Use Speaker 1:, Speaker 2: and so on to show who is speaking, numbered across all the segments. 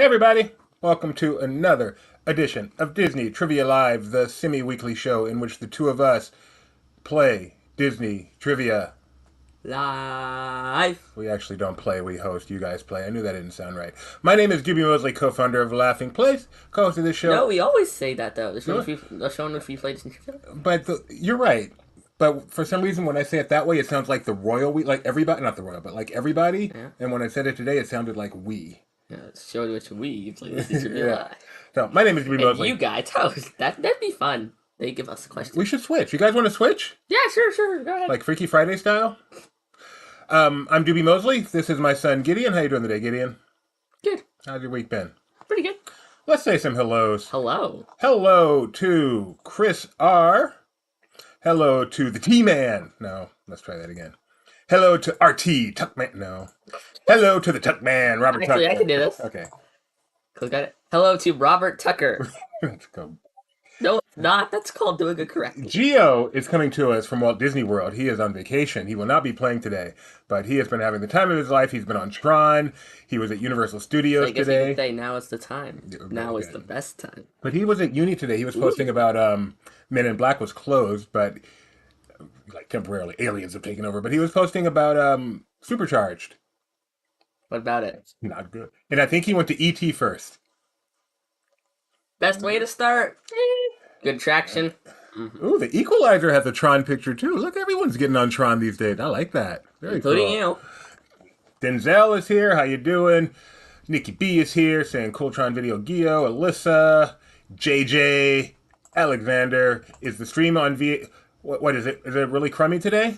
Speaker 1: Hey everybody! Welcome to another edition of Disney Trivia Live, the semi-weekly show in which the two of us play Disney trivia.
Speaker 2: Live.
Speaker 1: We actually don't play, we host. You guys play. I knew that didn't sound right. My name is Doobie Mosley, co-founder of Laughing Place, co-host of this show.
Speaker 2: No, we always say that though. The show in which we play Disney trivia.
Speaker 1: But you're right. But for some reason, when I say it that way, it sounds like the royal we, like everybody, not the royal, but like everybody. Yeah. And when I said it today, it sounded like we.
Speaker 2: Yeah, it's show in which we play Disney trivia live.
Speaker 1: So my name is Doobie Mosley.
Speaker 2: You guys, that'd be fun. They give us a question.
Speaker 1: We should switch. You guys want to switch?
Speaker 2: Yeah, sure. Go ahead.
Speaker 1: Like Freaky Friday style? I'm Doobie Mosley. This is my son, Gideon. How you doing today, Gideon?
Speaker 2: Good.
Speaker 1: How's your week been?
Speaker 2: Pretty good.
Speaker 1: Let's say some hellos.
Speaker 2: Hello.
Speaker 1: Hello to Chris R. Hello to the T-Man. No, let's try that again. Hello to RT, Tuckman. No. Hello to the Tuckman, Robert Tucker.
Speaker 2: Actually, I can do this.
Speaker 1: Okay.
Speaker 2: Got it. Hello to Robert Tucker.
Speaker 1: Let's go.
Speaker 2: No, it's not. That's called doing it correctly.
Speaker 1: Geo is coming to us from Walt Disney World. He is on vacation. He will not be playing today, but he has been having the time of his life. He's been on Tron. He was at Universal Studios
Speaker 2: I guess
Speaker 1: today.
Speaker 2: you could say now is the time. Now is the best time.
Speaker 1: But he was at Uni today. He was posting about Men in Black was closed, but like temporarily aliens have taken over. But he was posting about Supercharged.
Speaker 2: What about it?
Speaker 1: It's not good. And I think he went to ET first.
Speaker 2: Best way to start. Good traction.
Speaker 1: Mm-hmm. Ooh, the Equalizer has a Tron picture too. Look, everyone's getting on Tron these days. I like that. Very
Speaker 2: Including
Speaker 1: cool.
Speaker 2: you.
Speaker 1: Denzel is here. How you doing? Nikki B is here saying cool Tron video. Gio, Alyssa, JJ, Alexander. Is the stream on V? What is it? Is it really crummy today?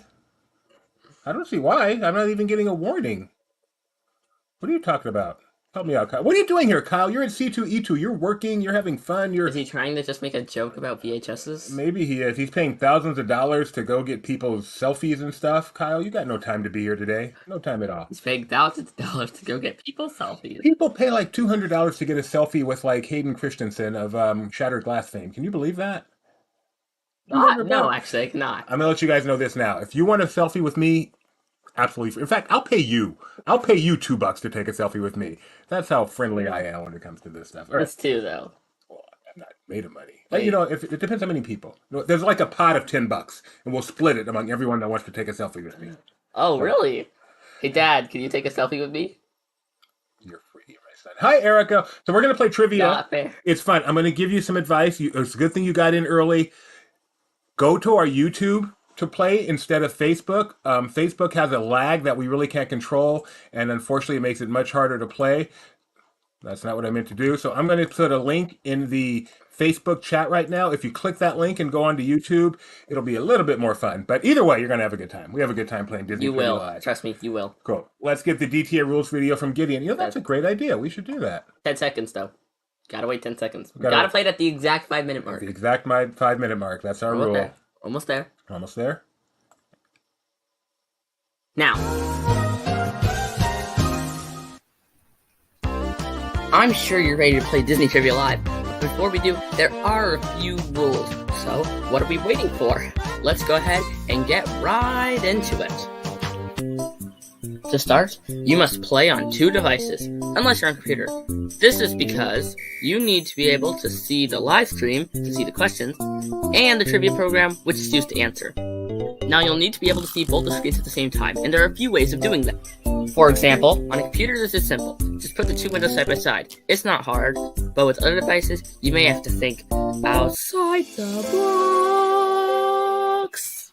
Speaker 1: I don't see why. I'm not even getting a warning. What are you talking about? Help me out, Kyle. What are you doing here, Kyle? You're at C2E2. You're working. You're having fun.
Speaker 2: Is he trying to just make a joke about VHSs?
Speaker 1: Maybe he is. He's paying thousands of dollars to go get people's selfies and stuff. Kyle, you got no time to be here today. No time at all.
Speaker 2: He's paying thousands of dollars to go get people's selfies.
Speaker 1: People pay like $200 to get a selfie with like Hayden Christensen of Shattered Glass fame. Can you believe that?
Speaker 2: No, actually, I cannot.
Speaker 1: I'm going to let you guys know this now. If you want a selfie with me, absolutely free. In fact, I'll pay you. I'll pay you $2 to take a selfie with me. That's how friendly I am when it comes to this stuff. All right.
Speaker 2: It's $2 though.
Speaker 1: Well, I'm not made of money. Like, if it depends how many people. There's like a pot of $10, and we'll split it among everyone that wants to take a selfie with me.
Speaker 2: Oh, really? Hey, Dad, can you take a selfie with me?
Speaker 1: You're free, my son. Hi, Erica. So we're gonna play trivia.
Speaker 2: Not fair.
Speaker 1: It's fun. I'm gonna give you some advice. It's a good thing you got in early. Go to our YouTube to play instead of Facebook. Facebook has a lag that we really can't control, and unfortunately it makes it much harder to play. That's not what I meant to do. So I'm going to put a link in the Facebook chat right now. If you click that link and go onto YouTube, it'll be a little bit more fun. But either way, you're going to have a good time. We have a good time playing Disney.
Speaker 2: You will.
Speaker 1: Live.
Speaker 2: Trust me, you will.
Speaker 1: Cool. Let's get the DTA rules video from Gideon. That's a great idea. We should do that.
Speaker 2: 10 seconds, though. Gotta wait 10 seconds. Gotta play it at the exact 5-minute mark.
Speaker 1: The exact 5-minute mark. That's our rule.
Speaker 2: There. Almost there.
Speaker 1: Almost there.
Speaker 2: Now, I'm sure you're ready to play Disney Trivia Live. But before we do, there are a few rules. So, what are we waiting for? Let's go ahead and get right into it. To start, you must play on 2 devices, unless you're on a computer. This is because you need to be able to see the live stream to see the questions, and the trivia program, which is used to answer. Now you'll need to be able to see both the screens at the same time, and there are a few ways of doing that. For example, on a computer this is simple. Just put the 2 windows side by side. It's not hard, but with other devices, you may have to think outside the box.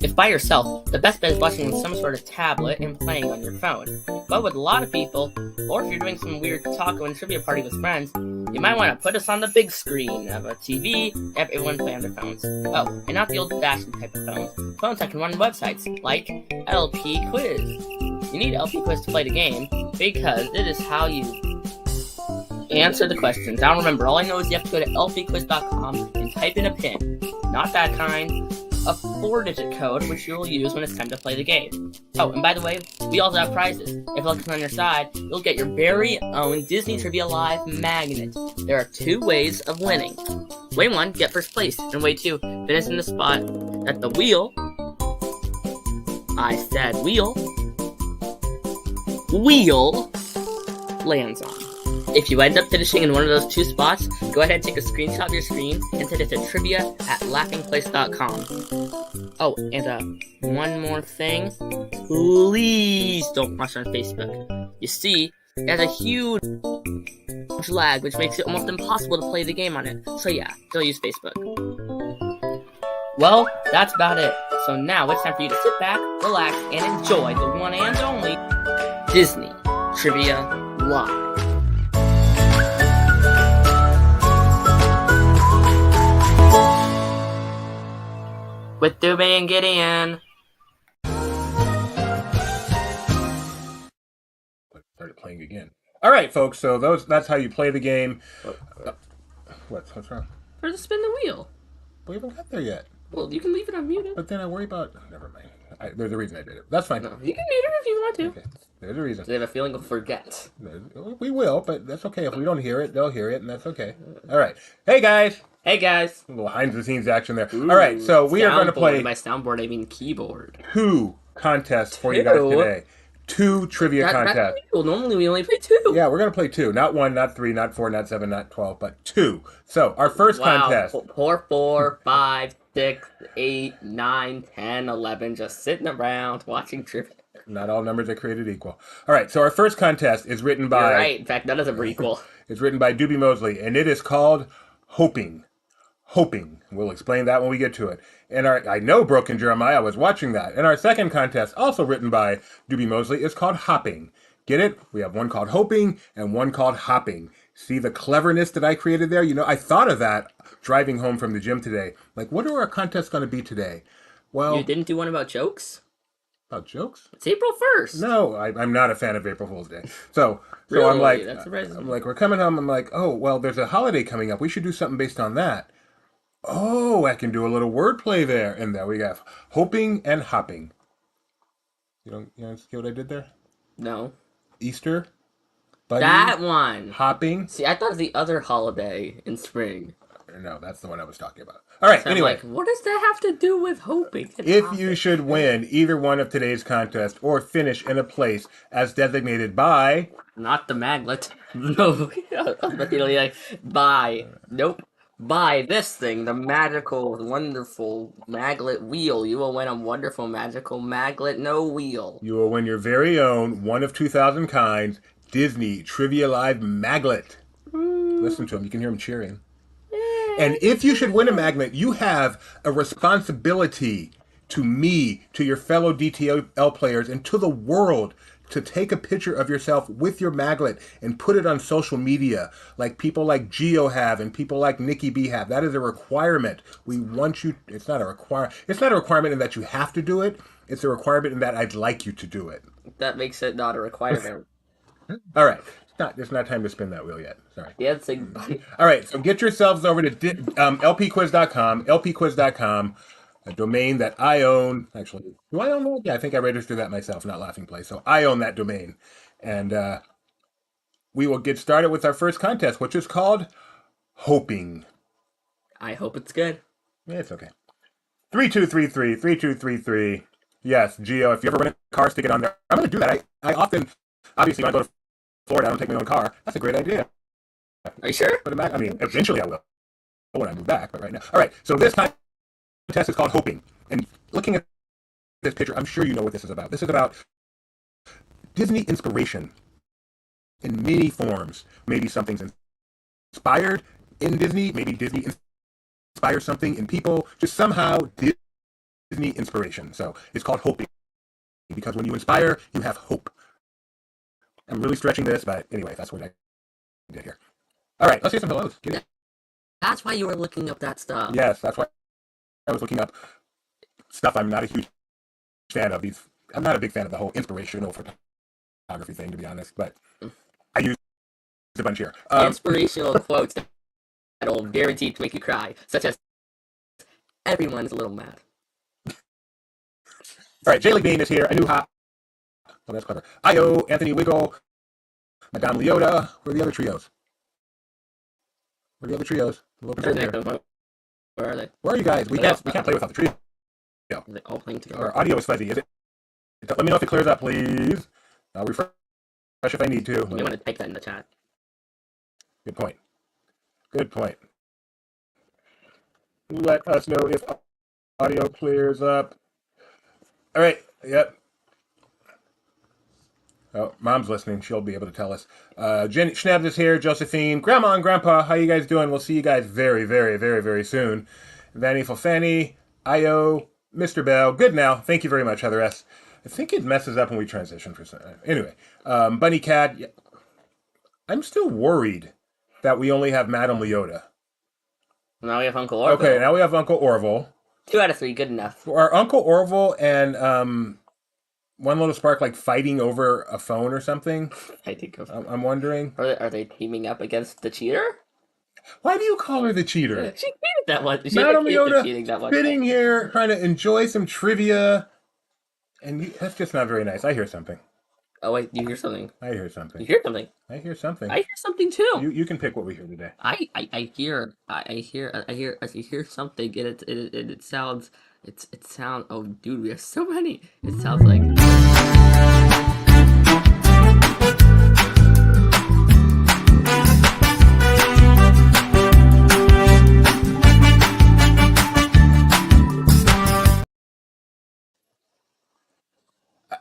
Speaker 2: If by yourself, the best bet is watching with some sort of tablet and playing on your phone. But with a lot of people, or if you're doing some weird taco and trivia party with friends, you might want to put us on the big screen of a TV and have everyone play on their phones. Oh, and not the old-fashioned type of phones. Phones that can run websites, like LP Quiz. You need LP Quiz to play the game, because it is how you answer the questions. Now remember, all I know is you have to go to lpquiz.com and type in a PIN. Not that kind. A 4-digit code, which you'll use when it's time to play the game. Oh, and by the way, we also have prizes. If luck is on your side, you'll get your very own Disney Trivia Live magnet. There are 2 ways of winning. Way 1, get first place, and way 2, finish in the spot that the wheel, I said wheel, lands on. If you end up finishing in one of those 2 spots, go ahead and take a screenshot of your screen and send it to trivia@laughingplace.com. Oh, and one more thing. Please don't watch on Facebook. You see, it has a huge lag, which makes it almost impossible to play the game on it. So yeah, don't use Facebook. Well, that's about it. So now it's time for you to sit back, relax, and enjoy the one and only Disney Trivia Live. With Dube and Gideon.
Speaker 1: Started playing again. All right, folks. So that's how you play the game. What's wrong?
Speaker 2: Or just spin the wheel.
Speaker 1: We haven't got there yet.
Speaker 2: Well, you can leave it unmuted.
Speaker 1: But then I worry about. Never mind. There's a reason I did it. That's fine.
Speaker 2: No, you can mute it if you want to.
Speaker 1: Okay. There's a reason.
Speaker 2: So they have a feeling of forget.
Speaker 1: We will, but that's okay. If we don't hear it, they'll hear it, and that's okay. All right. Hey, guys.
Speaker 2: Hey, guys.
Speaker 1: A little behind-the-scenes action there. All right, so we are going to play...
Speaker 2: By soundboard, I mean keyboard.
Speaker 1: 2 contests for you guys today. 2 trivia contests.
Speaker 2: Well, normally we only play 2.
Speaker 1: Yeah, we're going to play 2. Not 1, not 3, not 4, not 7, not 12, but 2. So, our first contest...
Speaker 2: 4, 5, 6, 8, 9, 10, 11, just sitting around watching trivia.
Speaker 1: Not all numbers are created equal. All right, so our first contest is written by...
Speaker 2: You're right. In fact, none of them are equal.
Speaker 1: It's written by Doobie Mosley, and it is called Hoping. Hoping. We'll explain that when we get to it. And I know Brooke and Jeremiah was watching that. And our second contest, also written by Doobie Mosley, is called Hopping. Get it? We have one called Hoping and one called Hopping. See the cleverness that I created there? You know, I thought of that driving home from the gym today. Like, what are our contests going to be today? Well,
Speaker 2: you didn't do one about jokes?
Speaker 1: About jokes?
Speaker 2: It's April 1st.
Speaker 1: No, I'm not a fan of April Fool's Day. So
Speaker 2: really?
Speaker 1: I'm like,
Speaker 2: That's surprising.
Speaker 1: I'm like, we're coming home. I'm like, oh, well, there's a holiday coming up. We should do something based on that. Oh, I can do a little wordplay there. And there we go. Hoping and hopping. You don't see what I did there?
Speaker 2: No.
Speaker 1: Easter? Bunny,
Speaker 2: that one.
Speaker 1: Hopping.
Speaker 2: See, I thought of the other holiday in spring.
Speaker 1: No, that's the one I was talking about. All right,
Speaker 2: so
Speaker 1: anyway.
Speaker 2: I'm like, what does that have to do with hoping?
Speaker 1: If you should win either one of today's contests or finish in a place as designated by...
Speaker 2: Not the maglet. No. Like, by... Nope. Buy this thing, the magical, wonderful maglet wheel. You will win a wonderful, magical maglet no wheel.
Speaker 1: You will win your very own, one of 2,000 kinds, Disney Trivia Live maglet. Listen to him. You can hear him cheering. And if you should win a magnet, you have a responsibility to me, to your fellow DTL players, and to the world to take a picture of yourself with your maglet and put it on social media like people like Geo have and people like Nikki B have. That is a requirement. We want you... It's not a requirement in that you have to do it. It's a requirement in that I'd like you to do it.
Speaker 2: That makes it not a requirement.
Speaker 1: All right. It's not time to spin that wheel yet. Sorry.
Speaker 2: Yeah, it's like...
Speaker 1: All right, so get yourselves over to lpquiz.com, lpquiz.com, a domain that I own. Actually, do I own that? Yeah, I think I registered that myself, not Laughing Place. So I own that domain. And we will get started with our first contest, which is called Hoping.
Speaker 2: I hope it's good.
Speaker 1: Yeah, it's okay. 3233, 3233. Yes, Geo, if you ever rent a car, stick it on there. I'm going to do that. I often, obviously, when I go to Florida, I don't take my own car. That's a great idea.
Speaker 2: Are you sure?
Speaker 1: But I mean, eventually I will when I move back, but right now. All right, so this contest is called Hoping. And looking at this picture, I'm sure you know what this is about. This is about Disney inspiration in many forms. Maybe something's inspired in Disney. Maybe Disney inspires something in people. Just somehow Disney inspiration. So it's called Hoping. Because when you inspire, you have hope. I'm really stretching this, but anyway, that's what I did here. All right, let's hear some hellos. Get it.
Speaker 2: That's why you were looking up that stuff.
Speaker 1: Yes, that's why I was looking up stuff I'm not a huge fan of. I'm not a big fan of the whole inspirational photography thing, to be honest, but I use a bunch here.
Speaker 2: Inspirational quotes that'll guarantee to make you cry, such as, everyone's a little mad.
Speaker 1: All right, Jaylee Bean is here. A new hop. Oh, that's clever. Io, Anthony Wiggle, Madame Leota. Where are the other trios? Where are the other trios?
Speaker 2: Where are they?
Speaker 1: Where are you guys? We can't play without the trio.
Speaker 2: Are they all playing together?
Speaker 1: Our audio is fuzzy, is it? Let me know if it clears up, please. I'll refresh if I need to.
Speaker 2: You want to type that in the chat.
Speaker 1: Good point. Good point. Let us know if audio clears up. All right. Yep. Oh, Mom's listening. She'll be able to tell us. Jenny Schnabs is here. Josephine, Grandma and Grandpa, how you guys doing? We'll see you guys very, very, very, very soon. Vanny Fanny, Io, Mr. Bell. Good now. Thank you very much, Heather S. I think it messes up when we transition for some. Anyway, Bunny Cat. Yeah, I'm still worried that we only have Madame Leota.
Speaker 2: Now we have Uncle Orville.
Speaker 1: Okay, now we have Uncle Orville.
Speaker 2: 2 out of 3, good enough.
Speaker 1: Are Uncle Orville and One Little Spark like fighting over a phone or something?
Speaker 2: I think of.
Speaker 1: I'm wondering.
Speaker 2: Are they teaming up against the cheater?
Speaker 1: Why do you call her the cheater?
Speaker 2: She cheated that one. She
Speaker 1: Madame
Speaker 2: accused of cheating that
Speaker 1: Leota
Speaker 2: one.
Speaker 1: sitting here trying to enjoy some trivia, and that's just not very nice. I hear something.
Speaker 2: Oh wait, you hear something?
Speaker 1: I hear something.
Speaker 2: You hear something?
Speaker 1: I hear something.
Speaker 2: I hear something too.
Speaker 1: You can pick what we hear today.
Speaker 2: I hear something, and it sounds. It sounds. Oh, dude, we have so many. It sounds like.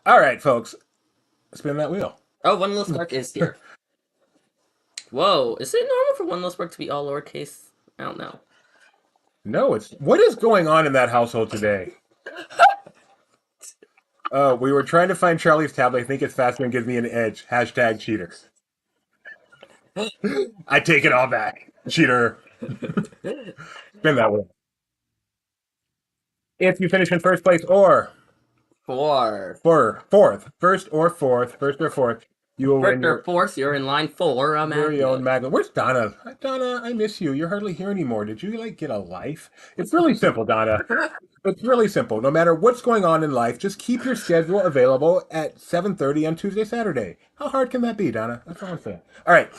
Speaker 1: All right, folks, spin that wheel.
Speaker 2: Oh, One Little Spark is here. Whoa, is it normal for One Little Spark to be all lowercase? I don't know.
Speaker 1: No, it's what is going on in that household today? We were trying to find Charlie's tablet. I think it's faster and gives me an edge. Hashtag cheater. I take it all back. Cheater. Spin that wheel. If you finish in first place or
Speaker 2: Four.
Speaker 1: fourth, first or fourth, you will win
Speaker 2: First
Speaker 1: your
Speaker 2: or fourth, you're in line 4.
Speaker 1: very own magnet. Where's Donna? Donna, I miss you. You're hardly here anymore. Did you like get a life? It's really simple, Donna. It's really simple. No matter what's going on in life, just keep your schedule available at 7:30 on Tuesday, Saturday. How hard can that be, Donna? That's all I'm saying. All right,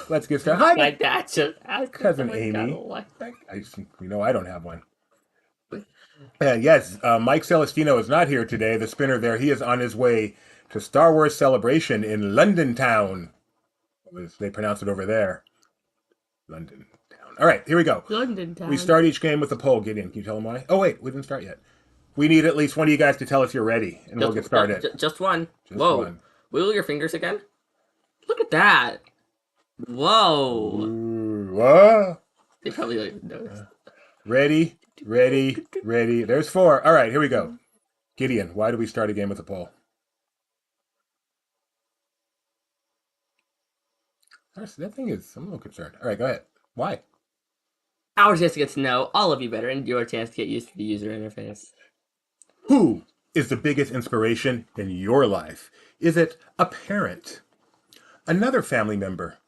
Speaker 1: let's get started. Hi,
Speaker 2: My dad just asked
Speaker 1: cousin
Speaker 2: if I
Speaker 1: Amy.
Speaker 2: got a life.
Speaker 1: You know I don't have one. Yes, Mike Celestino is not here today. The spinner there, he is on his way to Star Wars Celebration in London Town. As they pronounce it over there. London Town. All right, here we go.
Speaker 2: London Town.
Speaker 1: We start each game with a poll. Gideon, can you tell them why? Oh, wait, we didn't start yet. We need at least one of you guys to tell us you're ready, and we'll get started.
Speaker 2: Just one.
Speaker 1: Just
Speaker 2: Whoa.
Speaker 1: one.
Speaker 2: Wiggle your fingers again. Look at that. Whoa.
Speaker 1: Ooh, what?
Speaker 2: They probably don't even notice.
Speaker 1: Ready. There's 4. All right, here we go. Gideon, why do we start a game with a poll? That thing is, I'm a little concerned. All right, go ahead. Why?
Speaker 2: Our chance to get to know all of you better, and your chance to get used to the user interface.
Speaker 1: Who is the biggest inspiration in your life? Is it a parent, another family member,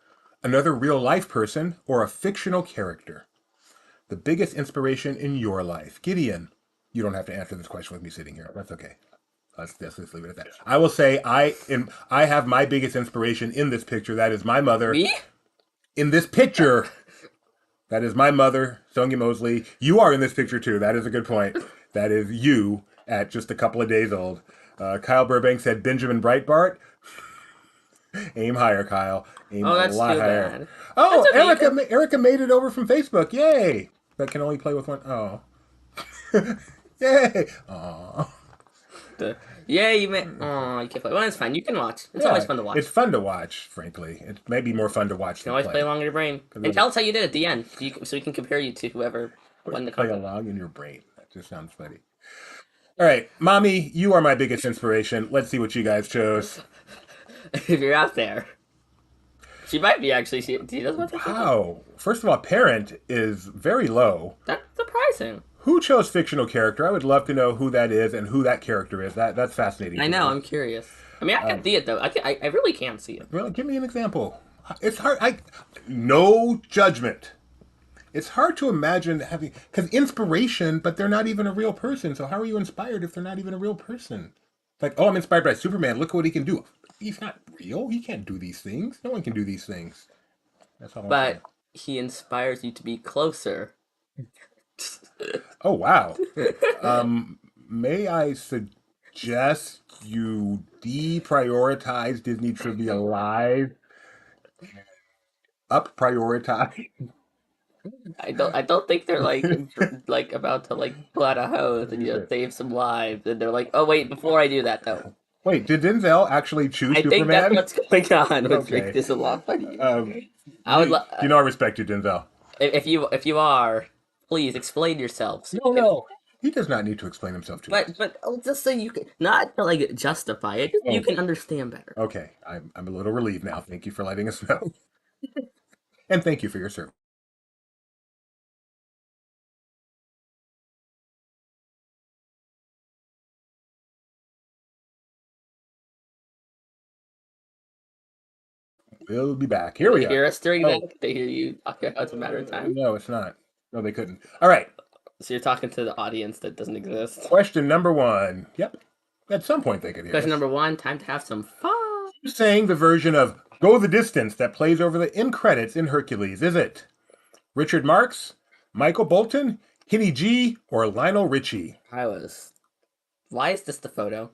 Speaker 1: another real-life person, or a fictional character? The biggest inspiration in your life. Gideon, you don't have to answer this question with me sitting here. That's okay. Let's leave it at that. I will say I have my biggest inspiration in this picture. That is my mother.
Speaker 2: Me?
Speaker 1: In this picture, that is my mother, Sonia Mosley. You are in this picture too. That is a good point. That is you at just a couple of days old. Kyle Burbank said Benjamin Breitbart. Aim higher, Kyle. Aim a lot higher.
Speaker 2: Bad.
Speaker 1: Oh,
Speaker 2: Okay.
Speaker 1: Erica made it over from Facebook. Yay! But can only play with one. Oh. Yay! Aw.
Speaker 2: Yeah, you may. Oh, you can't play. Well, it's fine. You can watch. It's always fun to watch.
Speaker 1: It's fun to watch, frankly. It may be more fun to watch
Speaker 2: You can
Speaker 1: than
Speaker 2: always
Speaker 1: play.
Speaker 2: play along in your brain. And tell us how you did at the end, so we can compare you to whoever won the
Speaker 1: Play
Speaker 2: contest.
Speaker 1: along in your brain. That just sounds funny. All right, Mommy, you are my biggest inspiration. Let's see what you guys chose.
Speaker 2: If you're out there. She might be, actually. She does want to.
Speaker 1: Wow. First of all, parent is very low.
Speaker 2: That's surprising.
Speaker 1: Who chose fictional character? I would love to know who that is and who that character is. That's fascinating.
Speaker 2: I know. I'm curious. I mean, I can see it though. I really can't see it.
Speaker 1: Really, give me an example. It's hard. No judgment. It's hard to imagine having because inspiration, but they're not even a real person. So how are you inspired if they're not even a real person? Like, oh, I'm inspired by Superman. Look what he can do. He's not real. He can't do these things. No one can do these things. That's all.
Speaker 2: But he inspires you to be closer.
Speaker 1: Oh, wow. May I suggest you deprioritize Disney Trivia Live? up prioritize.
Speaker 2: I don't think they're like about to like pull out a hose and save some lives, and they're like, oh wait, before I do that though,
Speaker 1: Wait, did Denzel actually choose
Speaker 2: I think that's
Speaker 1: Superman?
Speaker 2: what's going on, which
Speaker 1: Okay.
Speaker 2: makes this a lot funnier. I would
Speaker 1: You know I respect you, Denzel.
Speaker 2: if you are, please explain yourselves.
Speaker 1: No. He does not need to explain himself to us.
Speaker 2: But just so you can not to like justify it, just so you can understand better.
Speaker 1: Okay, I'm a little relieved now. Thank you for letting us know. And thank you for your service. We'll be back. Here we are.
Speaker 2: Hear us during that? They hear you. Okay, it's a matter of time.
Speaker 1: No, it's not. No, they couldn't. All right.
Speaker 2: So you're talking to the audience that doesn't exist.
Speaker 1: Question number 1. Yep. At some point they could hear
Speaker 2: Question
Speaker 1: us.
Speaker 2: number 1, time to have some fun.
Speaker 1: Who's saying the version of Go the Distance that plays over the end credits in Hercules? Is it Richard Marx, Michael Bolton, Kenny G, or Lionel Richie?
Speaker 2: Why is this the photo?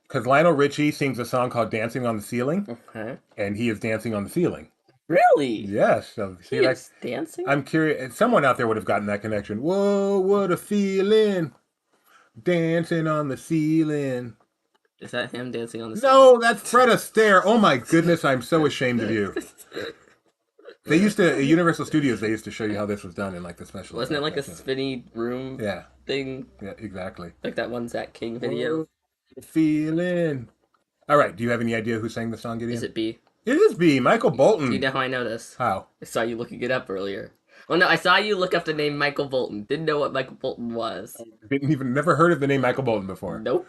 Speaker 1: Because Lionel Richie sings a song called Dancing on the Ceiling.
Speaker 2: Okay.
Speaker 1: And he is dancing on the ceiling.
Speaker 2: Really?
Speaker 1: Yes. So, see,
Speaker 2: He is dancing?
Speaker 1: I'm curious. Someone out there would have gotten that connection. Whoa, what a feeling. Dancing on the ceiling.
Speaker 2: Is that him dancing on the ceiling?
Speaker 1: No, that's Fred Astaire. Oh my goodness, I'm so ashamed of you. They used to, at Universal Studios, they used to show you how this was done in like the special.
Speaker 2: Wasn't it like a spinny room thing?
Speaker 1: Yeah, exactly.
Speaker 2: Like that one Zach King video?
Speaker 1: Feeling. All right, do you have any idea who sang the song, Gideon?
Speaker 2: Is it B?
Speaker 1: It is B, Michael Bolton.
Speaker 2: Do you know how I know this?
Speaker 1: How?
Speaker 2: I saw you looking it up earlier. Well, no, I saw you look up the name Michael Bolton. Didn't know what Michael Bolton was.
Speaker 1: Never heard of the name Michael Bolton before.
Speaker 2: Nope.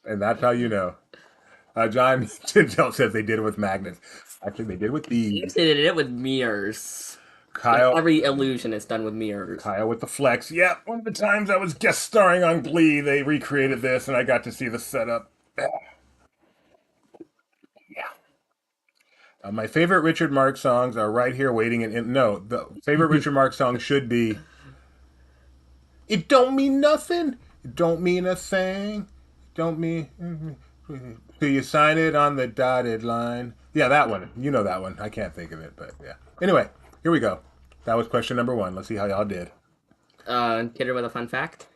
Speaker 1: And that's how you know. John Tintel says they did it with magnets. Actually, they did it with these.
Speaker 2: They did it with mirrors.
Speaker 1: Kyle.
Speaker 2: Like every illusion is done with mirrors.
Speaker 1: Kyle with the flex. Yeah, one of the times I was guest starring on Glee, they recreated this, and I got to see the setup. Yeah. My favorite Richard Marx songs are right here waiting in. No, the favorite Richard Marx song should be It Don't Mean Nothing. It don't mean a thing. Don't mean. Do you sign it on the dotted line? Yeah, that one. You know that one. I can't think of it, but yeah. Anyway, here we go. That was question number 1. Let's see how y'all did.
Speaker 2: Kidder with a fun fact.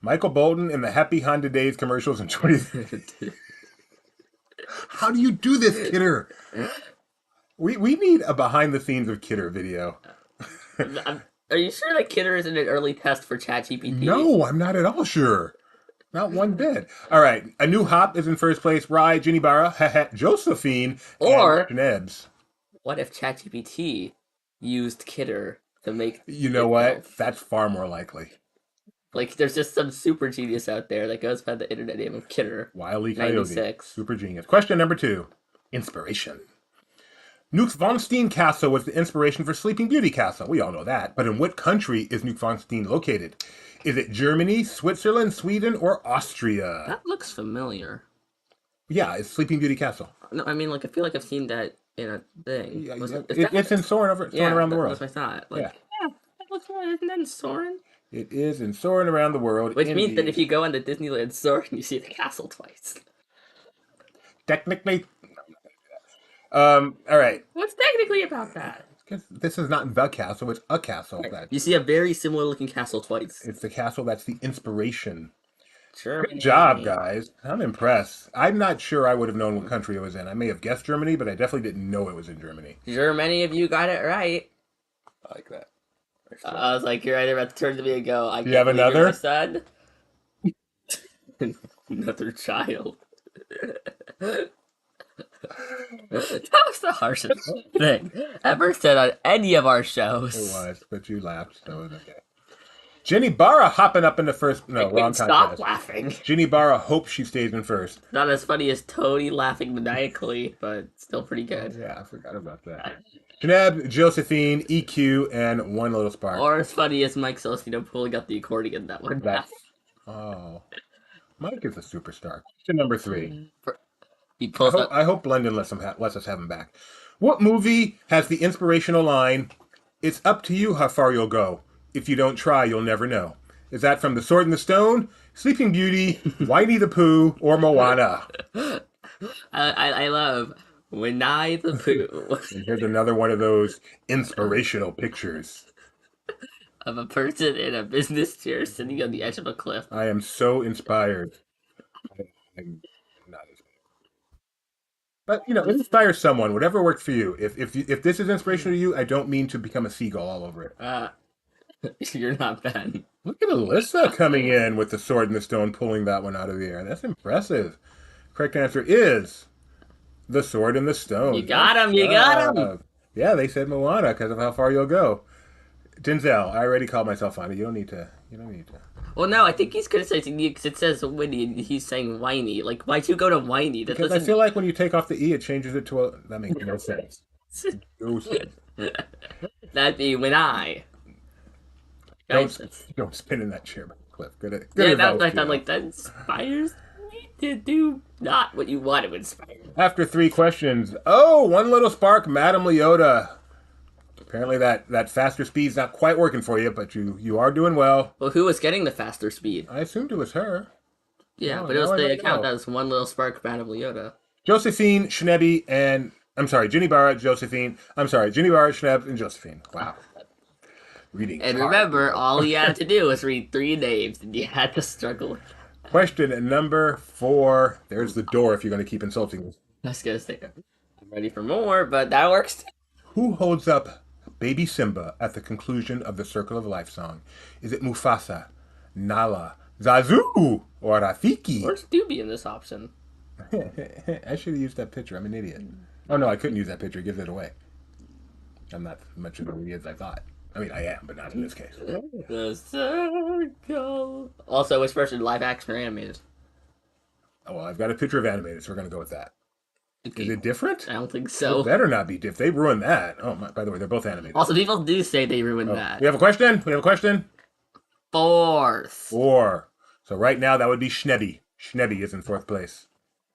Speaker 1: Michael Bolton in the Happy Honda Days commercials in 20. How do you do this, Kidder? We need a behind the scenes of Kidder video.
Speaker 2: Are you sure that Kidder is in an early test for ChatGPT?
Speaker 1: No, I'm not at all sure. Not one bit. All right. A New Hop is in first place. Rye, Ginny Barra, Josephine,
Speaker 2: or
Speaker 1: and Nebs.
Speaker 2: What if ChatGPT used Kidder to make...
Speaker 1: You know what? That's far more likely.
Speaker 2: Like, there's just some super genius out there that goes by the internet name of Kidder.
Speaker 1: Wile E. Coyote.
Speaker 2: 96.
Speaker 1: Super genius. Question number 2. Inspiration. Nuke von Steen Castle was the inspiration for Sleeping Beauty Castle. We all know that. But in what country is Nuke von Steen located? Is it Germany, Switzerland, Sweden, or Austria?
Speaker 2: That looks familiar.
Speaker 1: Yeah, it's Sleeping Beauty Castle.
Speaker 2: No, I mean, like, I feel like I've seen that in a thing.
Speaker 1: Yeah, it's in Soren around the world.
Speaker 2: That's what I thought. Like, yeah, that looks familiar. Isn't that in Soren?
Speaker 1: It is in Soren around the world.
Speaker 2: Which means that if you go into Disneyland Soren, you see the castle twice.
Speaker 1: Technically... all right.
Speaker 2: What's technically about that?
Speaker 1: This is not the castle, it's a castle.
Speaker 2: Right. You see a very similar looking castle twice.
Speaker 1: It's the castle that's the inspiration.
Speaker 2: Germany.
Speaker 1: Good job, guys. I'm impressed. I'm not sure I would have known what country it was in. I may have guessed Germany, but I definitely didn't know it was in Germany.
Speaker 2: Sure, many of you got it right.
Speaker 1: I like that.
Speaker 2: I was like, you're either about to turn to me and go, I can't
Speaker 1: have
Speaker 2: believe
Speaker 1: another?
Speaker 2: you're my son. Another child. That was the harshest thing ever said on any of our shows.
Speaker 1: It was, but you laughed, so it was okay. Jenny Barra hopping up in the first. No, wrong contest.
Speaker 2: Stop laughing.
Speaker 1: Jenny Barra hopes she stays in first.
Speaker 2: Not as funny as Tony laughing maniacally, but still pretty good.
Speaker 1: Yeah, I forgot about that. Janeb, Josephine, EQ, and One Little Spark.
Speaker 2: Or as funny as Mike Celestino pulling out the accordion that one.
Speaker 1: Oh. Mike is a superstar. Question number 3.
Speaker 2: He pulls up.
Speaker 1: I hope London lets us have him back. What movie has the inspirational line, "It's up to you how far you'll go. If you don't try, you'll never know"? Is that from The Sword and the Stone, Sleeping Beauty, Winnie the Pooh, or Moana?
Speaker 2: I love Winnie the Pooh.
Speaker 1: And here's another one of those inspirational pictures.
Speaker 2: Of a person in a business chair sitting on the edge of a cliff.
Speaker 1: I am so inspired. I'm not inspired. But it inspires someone. Whatever worked for you. If this is inspirational to you, I don't mean to become a seagull all over it.
Speaker 2: You're not Ben.
Speaker 1: Look at Alyssa coming in with the sword and the stone, pulling that one out of the air. That's impressive. Correct answer is the sword and the stone.
Speaker 2: You got him. You got him.
Speaker 1: Yeah, they said Moana because of how far you'll go. Denzel, I already called myself on it. You don't need to.
Speaker 2: Well, no, I think he's criticizing you because it says Winnie and he's saying whiny. Like, why'd you go to whiny? That
Speaker 1: Because I feel like when you take off the E, it changes it to a... That makes no sense. No sense.
Speaker 2: That'd be when I.
Speaker 1: Don't spin in that chair, Cliff. Good
Speaker 2: Yeah,
Speaker 1: advice,
Speaker 2: that's like that inspires me to do not what you want to inspire.
Speaker 1: After 3 questions, one little spark, Madame Leota. Apparently that faster speed's not quite working for you, but you are doing well.
Speaker 2: Well, who was getting the faster speed?
Speaker 1: I assumed it was her.
Speaker 2: Yeah, but it was the account that was one little spark, Madame Leota.
Speaker 1: Josephine, Schnebby, and... I'm sorry, Ginny Barrett, Josephine. I'm sorry, Ginny Barrett, Schnebb, and Josephine. Wow. Reading.
Speaker 2: And remember, all you had to do was read 3 names, and you had to struggle.
Speaker 1: Question number 4. There's the door if you're going to keep insulting me.
Speaker 2: I was gonna say, I'm ready for more, but that works.
Speaker 1: Who holds up baby Simba at the conclusion of the Circle of Life song? Is it Mufasa, Nala, Zazu, or Rafiki?
Speaker 2: Where's Doobie in this option?
Speaker 1: I should have used that picture. I'm an idiot. Oh no, I couldn't use that picture. It gives it away. I'm not much of an idiot as I thought. I mean, I am, but not in this case.
Speaker 2: The circle. Also, which version, live action or animated?
Speaker 1: Oh, well, I've got a picture of animated, so we're going to go with that.
Speaker 2: Okay.
Speaker 1: Is it different?
Speaker 2: I don't think so.
Speaker 1: It better not be different. They ruined that. Oh, by the way, they're both animated.
Speaker 2: Also, people do say they ruined that.
Speaker 1: We have a question?
Speaker 2: 4th.
Speaker 1: 4. So right now, that would be Schnebby. Schnebby is in 4th place.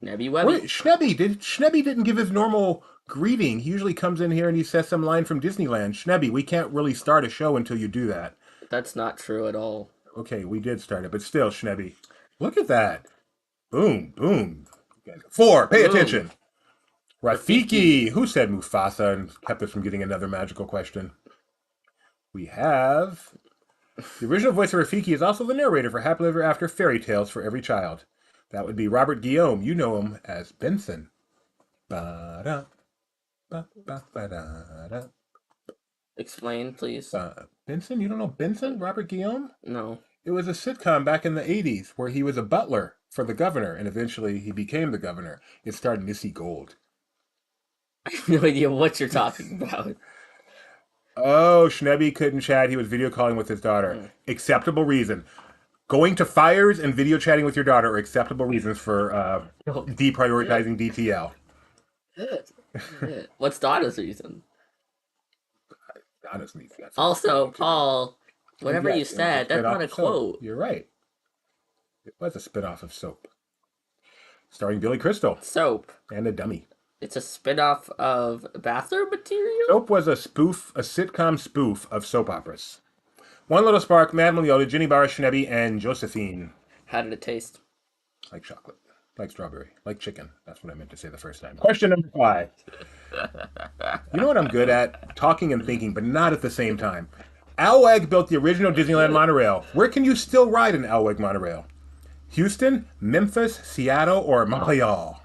Speaker 2: Nebby Webby.
Speaker 1: Wait, Schnebby didn't give his normal greeting. He usually comes in here and he says some line from Disneyland. Schnebby, we can't really start a show until you do that.
Speaker 2: That's not true at all.
Speaker 1: Okay, we did start it, but still, Schnebby. Look at that. Boom, boom. 4, pay attention. Rafiki. Who said Mufasa and kept us from getting another magical question? We have... The original voice of Rafiki is also the narrator for Happily Ever After fairy tales for every child. That would be Robert Guillaume. You know him as Benson. Ba-da, ba-ba-ba-da-da.
Speaker 2: Explain, please.
Speaker 1: Benson? You don't know Benson? Robert Guillaume?
Speaker 2: No.
Speaker 1: It was a sitcom back in the 80s where he was a butler for the governor, and eventually he became the governor. It starred Missy Gold.
Speaker 2: I have no idea what you're talking about.
Speaker 1: Oh, Schnebby couldn't chat. He was video calling with his daughter. Acceptable reason. Going to fires and video chatting with your daughter are acceptable reasons for deprioritizing DTL.
Speaker 2: What's Donna's reason?
Speaker 1: Honestly,
Speaker 2: also, Paul, whatever you said, that's not a quote.
Speaker 1: You're right. It was a spinoff of Soap. Starring Billy Crystal.
Speaker 2: Soap.
Speaker 1: And a dummy.
Speaker 2: It's a spinoff of bathroom material?
Speaker 1: Soap was a sitcom spoof of soap operas. One Little Spark, Madame Leota, Ginny Barra, Schnebby, and Josephine.
Speaker 2: How did it taste?
Speaker 1: Like chocolate. Like strawberry. Like chicken. That's what I meant to say the first time. Question number 5. You know what I'm good at? Talking and thinking, but not at the same time. Alweg built the original Disneyland monorail. Where can you still ride an Alweg monorail? Houston, Memphis, Seattle, or Montreal?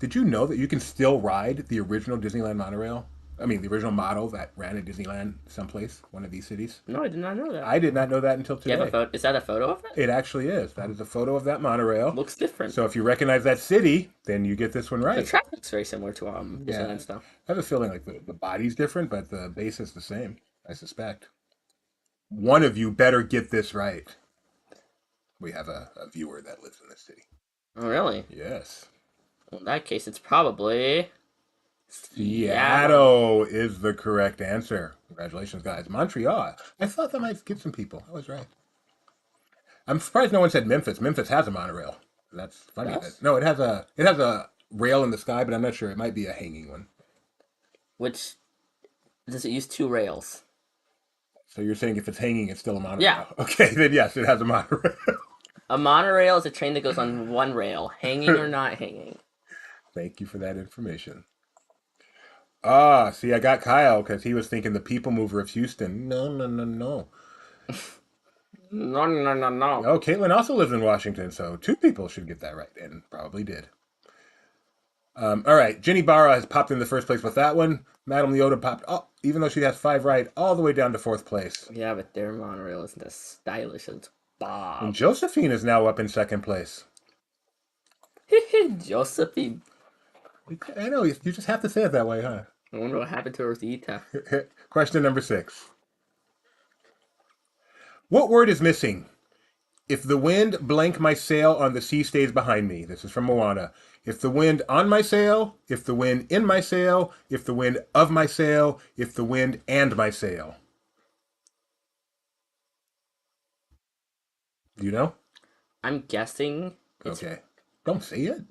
Speaker 1: Did you know that you can still ride the original Disneyland monorail? I mean, the original model that ran at Disneyland someplace, one of these cities.
Speaker 2: No, I did not know that.
Speaker 1: I did not know that until today.
Speaker 2: Is that a photo of it?
Speaker 1: It actually is. That is a photo of that monorail.
Speaker 2: Looks different.
Speaker 1: So if you recognize that city, then you get this one right.
Speaker 2: The track looks very similar to Disneyland stuff.
Speaker 1: I have a feeling like the body's different, but the base is the same, I suspect. One of you better get this right. We have a viewer that lives in this city.
Speaker 2: Oh, really?
Speaker 1: Yes.
Speaker 2: Well, in that case, it's probably...
Speaker 1: Seattle is the correct answer. Congratulations, guys. Montreal. I thought that might get some people. I was right. I'm surprised no one said Memphis. Memphis has a monorail. That's funny.
Speaker 2: Yes?
Speaker 1: No, it has a rail in the sky, but I'm not sure. It might be a hanging one.
Speaker 2: Which does it use 2 rails?
Speaker 1: So you're saying if it's hanging, it's still a monorail?
Speaker 2: Yeah.
Speaker 1: Okay, then yes, it has a monorail.
Speaker 2: A monorail is a train that goes on 1 rail, hanging or not hanging.
Speaker 1: Thank you for that information. Ah, see, I got Kyle because he was thinking the People Mover of Houston. No, no, no, no.
Speaker 2: No, no, no, no.
Speaker 1: Oh, Caitlin also lives in Washington, so two people should get that right, and probably did. All right, Jenny Barra has popped in the first place with that one. Madame Leota popped, even though she has 5 right, all the way down to 4th place.
Speaker 2: Yeah, but their monorail isn't as stylish as
Speaker 1: And
Speaker 2: Bob.
Speaker 1: Josephine is now up in 2nd place.
Speaker 2: Josephine.
Speaker 1: I know, you just have to say it that way, huh?
Speaker 2: I wonder what happened to Rosita.
Speaker 1: Question number 6. What word is missing? If the wind blank my sail on the sea stays behind me. This is from Moana. If the wind on my sail, if the wind in my sail, if the wind of my sail, if the wind and my sail. Do you know?
Speaker 2: I'm guessing.
Speaker 1: Okay. Don't say it.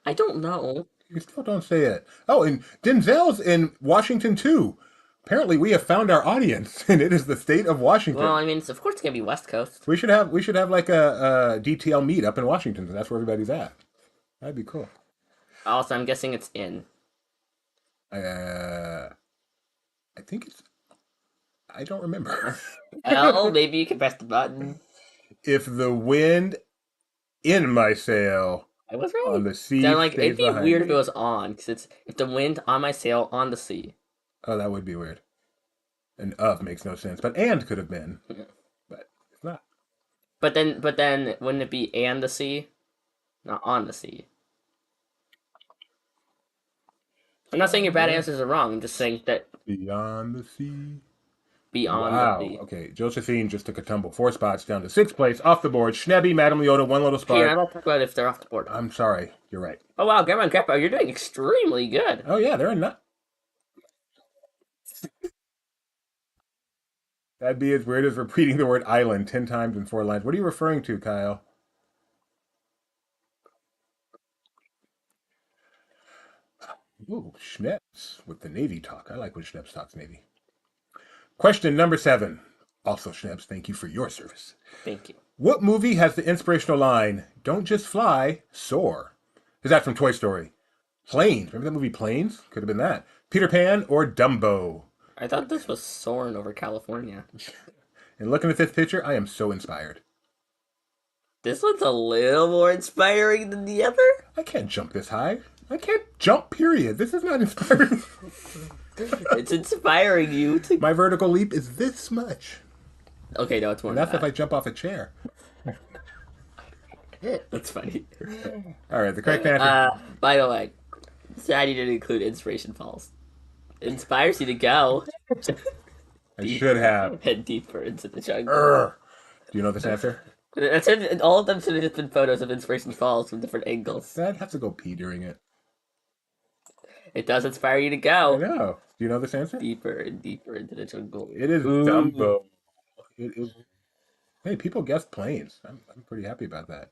Speaker 2: I don't know.
Speaker 1: You still don't say it. Oh, and Denzel's in Washington too. Apparently, we have found our audience, and it is the state of Washington.
Speaker 2: Well, I mean, of course it's gonna be West Coast.
Speaker 1: We should have like a DTL meet up in Washington, so that's where everybody's at. That'd be cool.
Speaker 2: Also, I'm guessing it's in.
Speaker 1: I think it's. I don't remember.
Speaker 2: Well, maybe you can press the button.
Speaker 1: If the wind in my sail
Speaker 2: I was right.
Speaker 1: on the sea
Speaker 2: Then, like,
Speaker 1: stays
Speaker 2: it'd be
Speaker 1: behind
Speaker 2: weird
Speaker 1: me.
Speaker 2: if it was on, because it's if the wind on my sail on the sea.
Speaker 1: Oh, that would be weird. And of makes no sense, but and could have been, but it's not.
Speaker 2: But then, wouldn't it be and the sea, not on the sea? I'm not saying your bad answers are wrong. I'm just saying that
Speaker 1: Beyond the sea.
Speaker 2: beyond
Speaker 1: Wow.
Speaker 2: the sea.
Speaker 1: Okay, Josephine just took a tumble 4 spots down to 6th place off the board. Schnebby, Madame Leota, 1 little
Speaker 2: Hey, I
Speaker 1: spot.
Speaker 2: don't talk about if they're off the board.
Speaker 1: I'm sorry. You're right.
Speaker 2: Oh wow, Grandma and Grandpa, you're doing extremely good.
Speaker 1: Oh yeah, they're not. That'd be as weird as repeating the word island 10 times in 4 lines. What are you referring to, Kyle? Ooh, Schneps with the Navy talk. I like when Schneps talks Navy. Question number 7. Also, Schneps, thank you for your service.
Speaker 2: Thank you.
Speaker 1: What movie has the inspirational line, "Don't just fly, soar"? Is that from Toy Story? Planes. Remember that movie Planes? Could have been that. Peter Pan or Dumbo?
Speaker 2: I thought this was soaring over California.
Speaker 1: And looking at this picture, I am so inspired.
Speaker 2: This one's a little more inspiring than the other.
Speaker 1: I can't jump this high. I can't jump, period. This is not inspiring.
Speaker 2: It's inspiring you to.
Speaker 1: My vertical leap is this much.
Speaker 2: Okay, no, it's more
Speaker 1: And
Speaker 2: than
Speaker 1: that's if
Speaker 2: that.
Speaker 1: I jump off a chair.
Speaker 2: That's funny.
Speaker 1: All right, the correct answer.
Speaker 2: By the way, Sadie didn't include inspiration falls. Inspires you to go
Speaker 1: I should have.
Speaker 2: head deeper into the jungle.
Speaker 1: Urgh. Do you know this answer?
Speaker 2: All of them should have just been photos of inspiration falls from different angles.
Speaker 1: I'd have to go pee during it.
Speaker 2: It does inspire you to
Speaker 1: I
Speaker 2: go
Speaker 1: know. Do you know this answer?
Speaker 2: deeper and deeper into the jungle.
Speaker 1: It is
Speaker 2: Ooh.
Speaker 1: Dumbo. It is. Hey, people guessed planes. I'm pretty happy about that.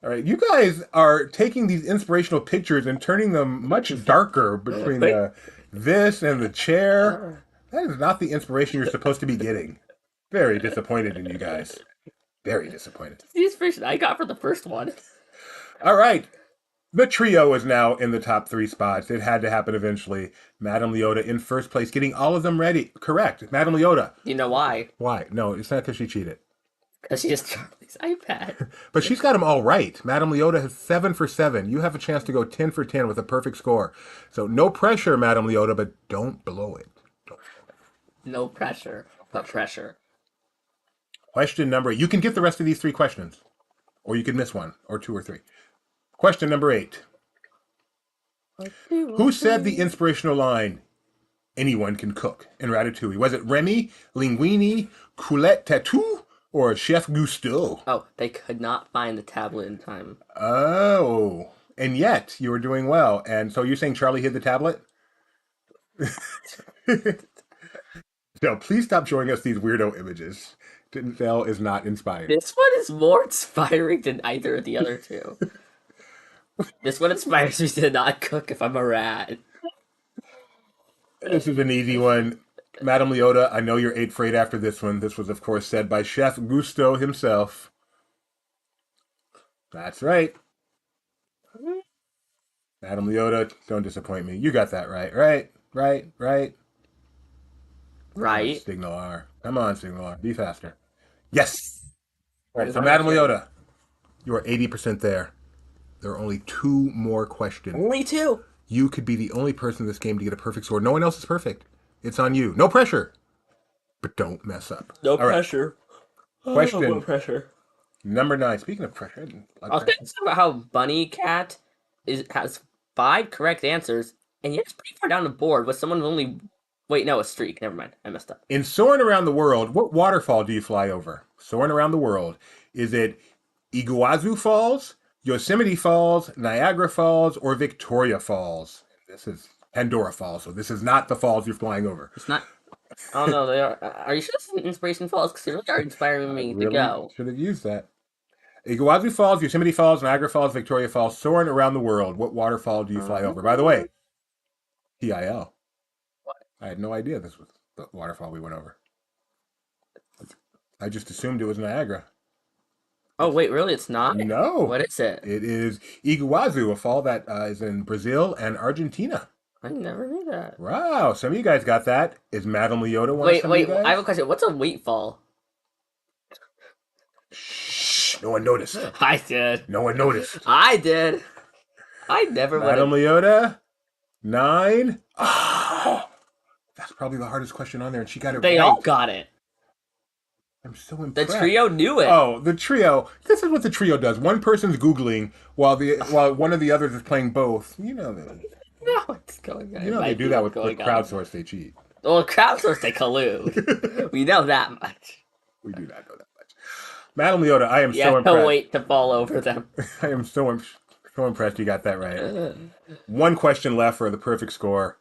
Speaker 1: All right, you guys are taking these inspirational pictures and turning them much darker between this and the chair. That is not the inspiration you're supposed to be getting. Very disappointed in you guys. Very disappointed.
Speaker 2: The inspiration I got for the first one.
Speaker 1: All right. The trio is now in the top 3 spots. It had to happen eventually. Madame Leota in first place, getting all of them ready. Correct. Madame Leota.
Speaker 2: You know why?
Speaker 1: Why? No, it's not because she cheated.
Speaker 2: Because she just Charlie's iPad.
Speaker 1: But she's got them all right. Madame Leota has 7 for 7. You have a chance to go 10 for 10 with a perfect score. So no pressure, Madame Leota, but don't blow it.
Speaker 2: No pressure, but pressure.
Speaker 1: Question number 8. You can get the rest of these 3 questions. Or you could miss one, or 2 or 3. Question number 8. Who said the inspirational line, "Anyone can cook" in Ratatouille? Was it Remy, Linguini, Coulette Tattoo, or Chef Gusteau?
Speaker 2: Oh, they could not find the tablet in time.
Speaker 1: Oh, and yet you were doing well. And so you're saying Charlie hid the tablet? No, please stop showing us these weirdo images. Denzel is not inspired.
Speaker 2: This one is more inspiring than either of the other two. This one inspires me to not cook if I'm a rat.
Speaker 1: This is an easy one. Madame Leota, I know you're 8 for 8 after this one. This was, of course, said by Chef Gusteau himself. That's right. Madam Leota, don't disappoint me. You got that right. Right. Come on,
Speaker 2: Right.
Speaker 1: Signal R. Come on, Signal R. Be faster. Yes. All right, so
Speaker 2: Right.
Speaker 1: Madam Leota, you are 80% there. There are only 2 more questions.
Speaker 2: Only 2.
Speaker 1: You could be the only person in this game to get a perfect score. No one else is perfect. It's on you. No pressure. But don't mess up.
Speaker 2: No
Speaker 1: All right.
Speaker 2: pressure.
Speaker 1: Question
Speaker 2: No pressure.
Speaker 1: number 9. Speaking of pressure,
Speaker 2: I was thinking about how Bunny Cat has 5 correct answers, and yet it's pretty far down the board with someone with only. Wait, no, a streak. Never mind. I messed up.
Speaker 1: in soaring around the world, what waterfall do you fly over? Soaring around the world. Is it Iguazu Falls, Yosemite Falls, Niagara Falls, or Victoria Falls? This is Pandora Falls, so this is not the falls you're flying over.
Speaker 2: It's not. Oh no, they are. Are you sure this is Inspiration Falls? Because they really are inspiring me to go.
Speaker 1: Should have used that. Iguazu Falls, Yosemite Falls, Niagara Falls, Victoria Falls, soaring around the world. What waterfall do you fly over? By the way, PIL.
Speaker 2: What?
Speaker 1: I had no idea this was the waterfall we went over. I just assumed it was Niagara.
Speaker 2: Oh wait, really? It's not.
Speaker 1: No.
Speaker 2: What is it?
Speaker 1: It is Iguazu, a fall that is in Brazil and Argentina.
Speaker 2: I never knew that.
Speaker 1: Wow, some of you guys got that. Is Madame Leota one
Speaker 2: Wait,
Speaker 1: of you
Speaker 2: wait.
Speaker 1: guys?
Speaker 2: I have a question. What's a weight fall?
Speaker 1: Shh, no one noticed.
Speaker 2: I did.
Speaker 1: No one noticed.
Speaker 2: I did. I never would
Speaker 1: Madame
Speaker 2: have.
Speaker 1: Leota, 9. Oh, that's probably the hardest question on there, and she got it
Speaker 2: They
Speaker 1: right.
Speaker 2: all got it.
Speaker 1: I'm so
Speaker 2: The
Speaker 1: impressed.
Speaker 2: trio knew it.
Speaker 1: Oh, the trio. This is what the trio does. One person's Googling while one of the others is playing both. You know that.
Speaker 2: No, what's going on?
Speaker 1: You know they do that with crowdsource. They cheat.
Speaker 2: Well, crowdsource, they collude. We know that much.
Speaker 1: We do not know that much. Madame Leota, I am
Speaker 2: You
Speaker 1: so
Speaker 2: have
Speaker 1: impressed.
Speaker 2: to wait to fall over them.
Speaker 1: I am so impressed you got that right. One question left for the perfect score.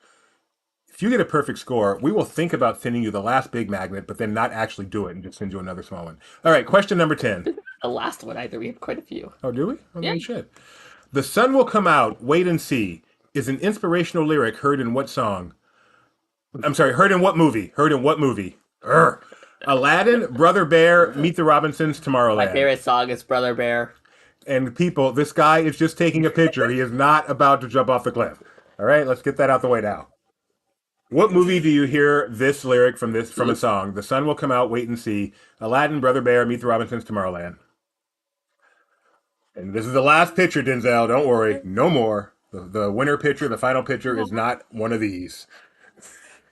Speaker 1: If you get a perfect score, we will think about sending you the last big magnet, but then not actually do it and just send you another small one. All right, question number 10.
Speaker 2: The last one either. We have quite a few.
Speaker 1: Oh, do we? Oh,
Speaker 2: Yeah.
Speaker 1: we should. The sun will come out, wait and see, is an inspirational lyric heard in what song? I'm sorry, heard in what movie? Heard in what movie? Urgh. Aladdin, Brother Bear, Meet the Robinsons, Tomorrowland.
Speaker 2: My favorite song is Brother Bear.
Speaker 1: And people, this guy is just taking a picture. He is not about to jump off the cliff. All right, let's get that out the way now. What movie do you hear this lyric from a song? The sun will come out, wait and see. Aladdin, Brother Bear, Meet the Robinsons, Tomorrowland. And this is the last picture, Denzel. Don't worry, no more. The winner picture, the final picture, is not one of these.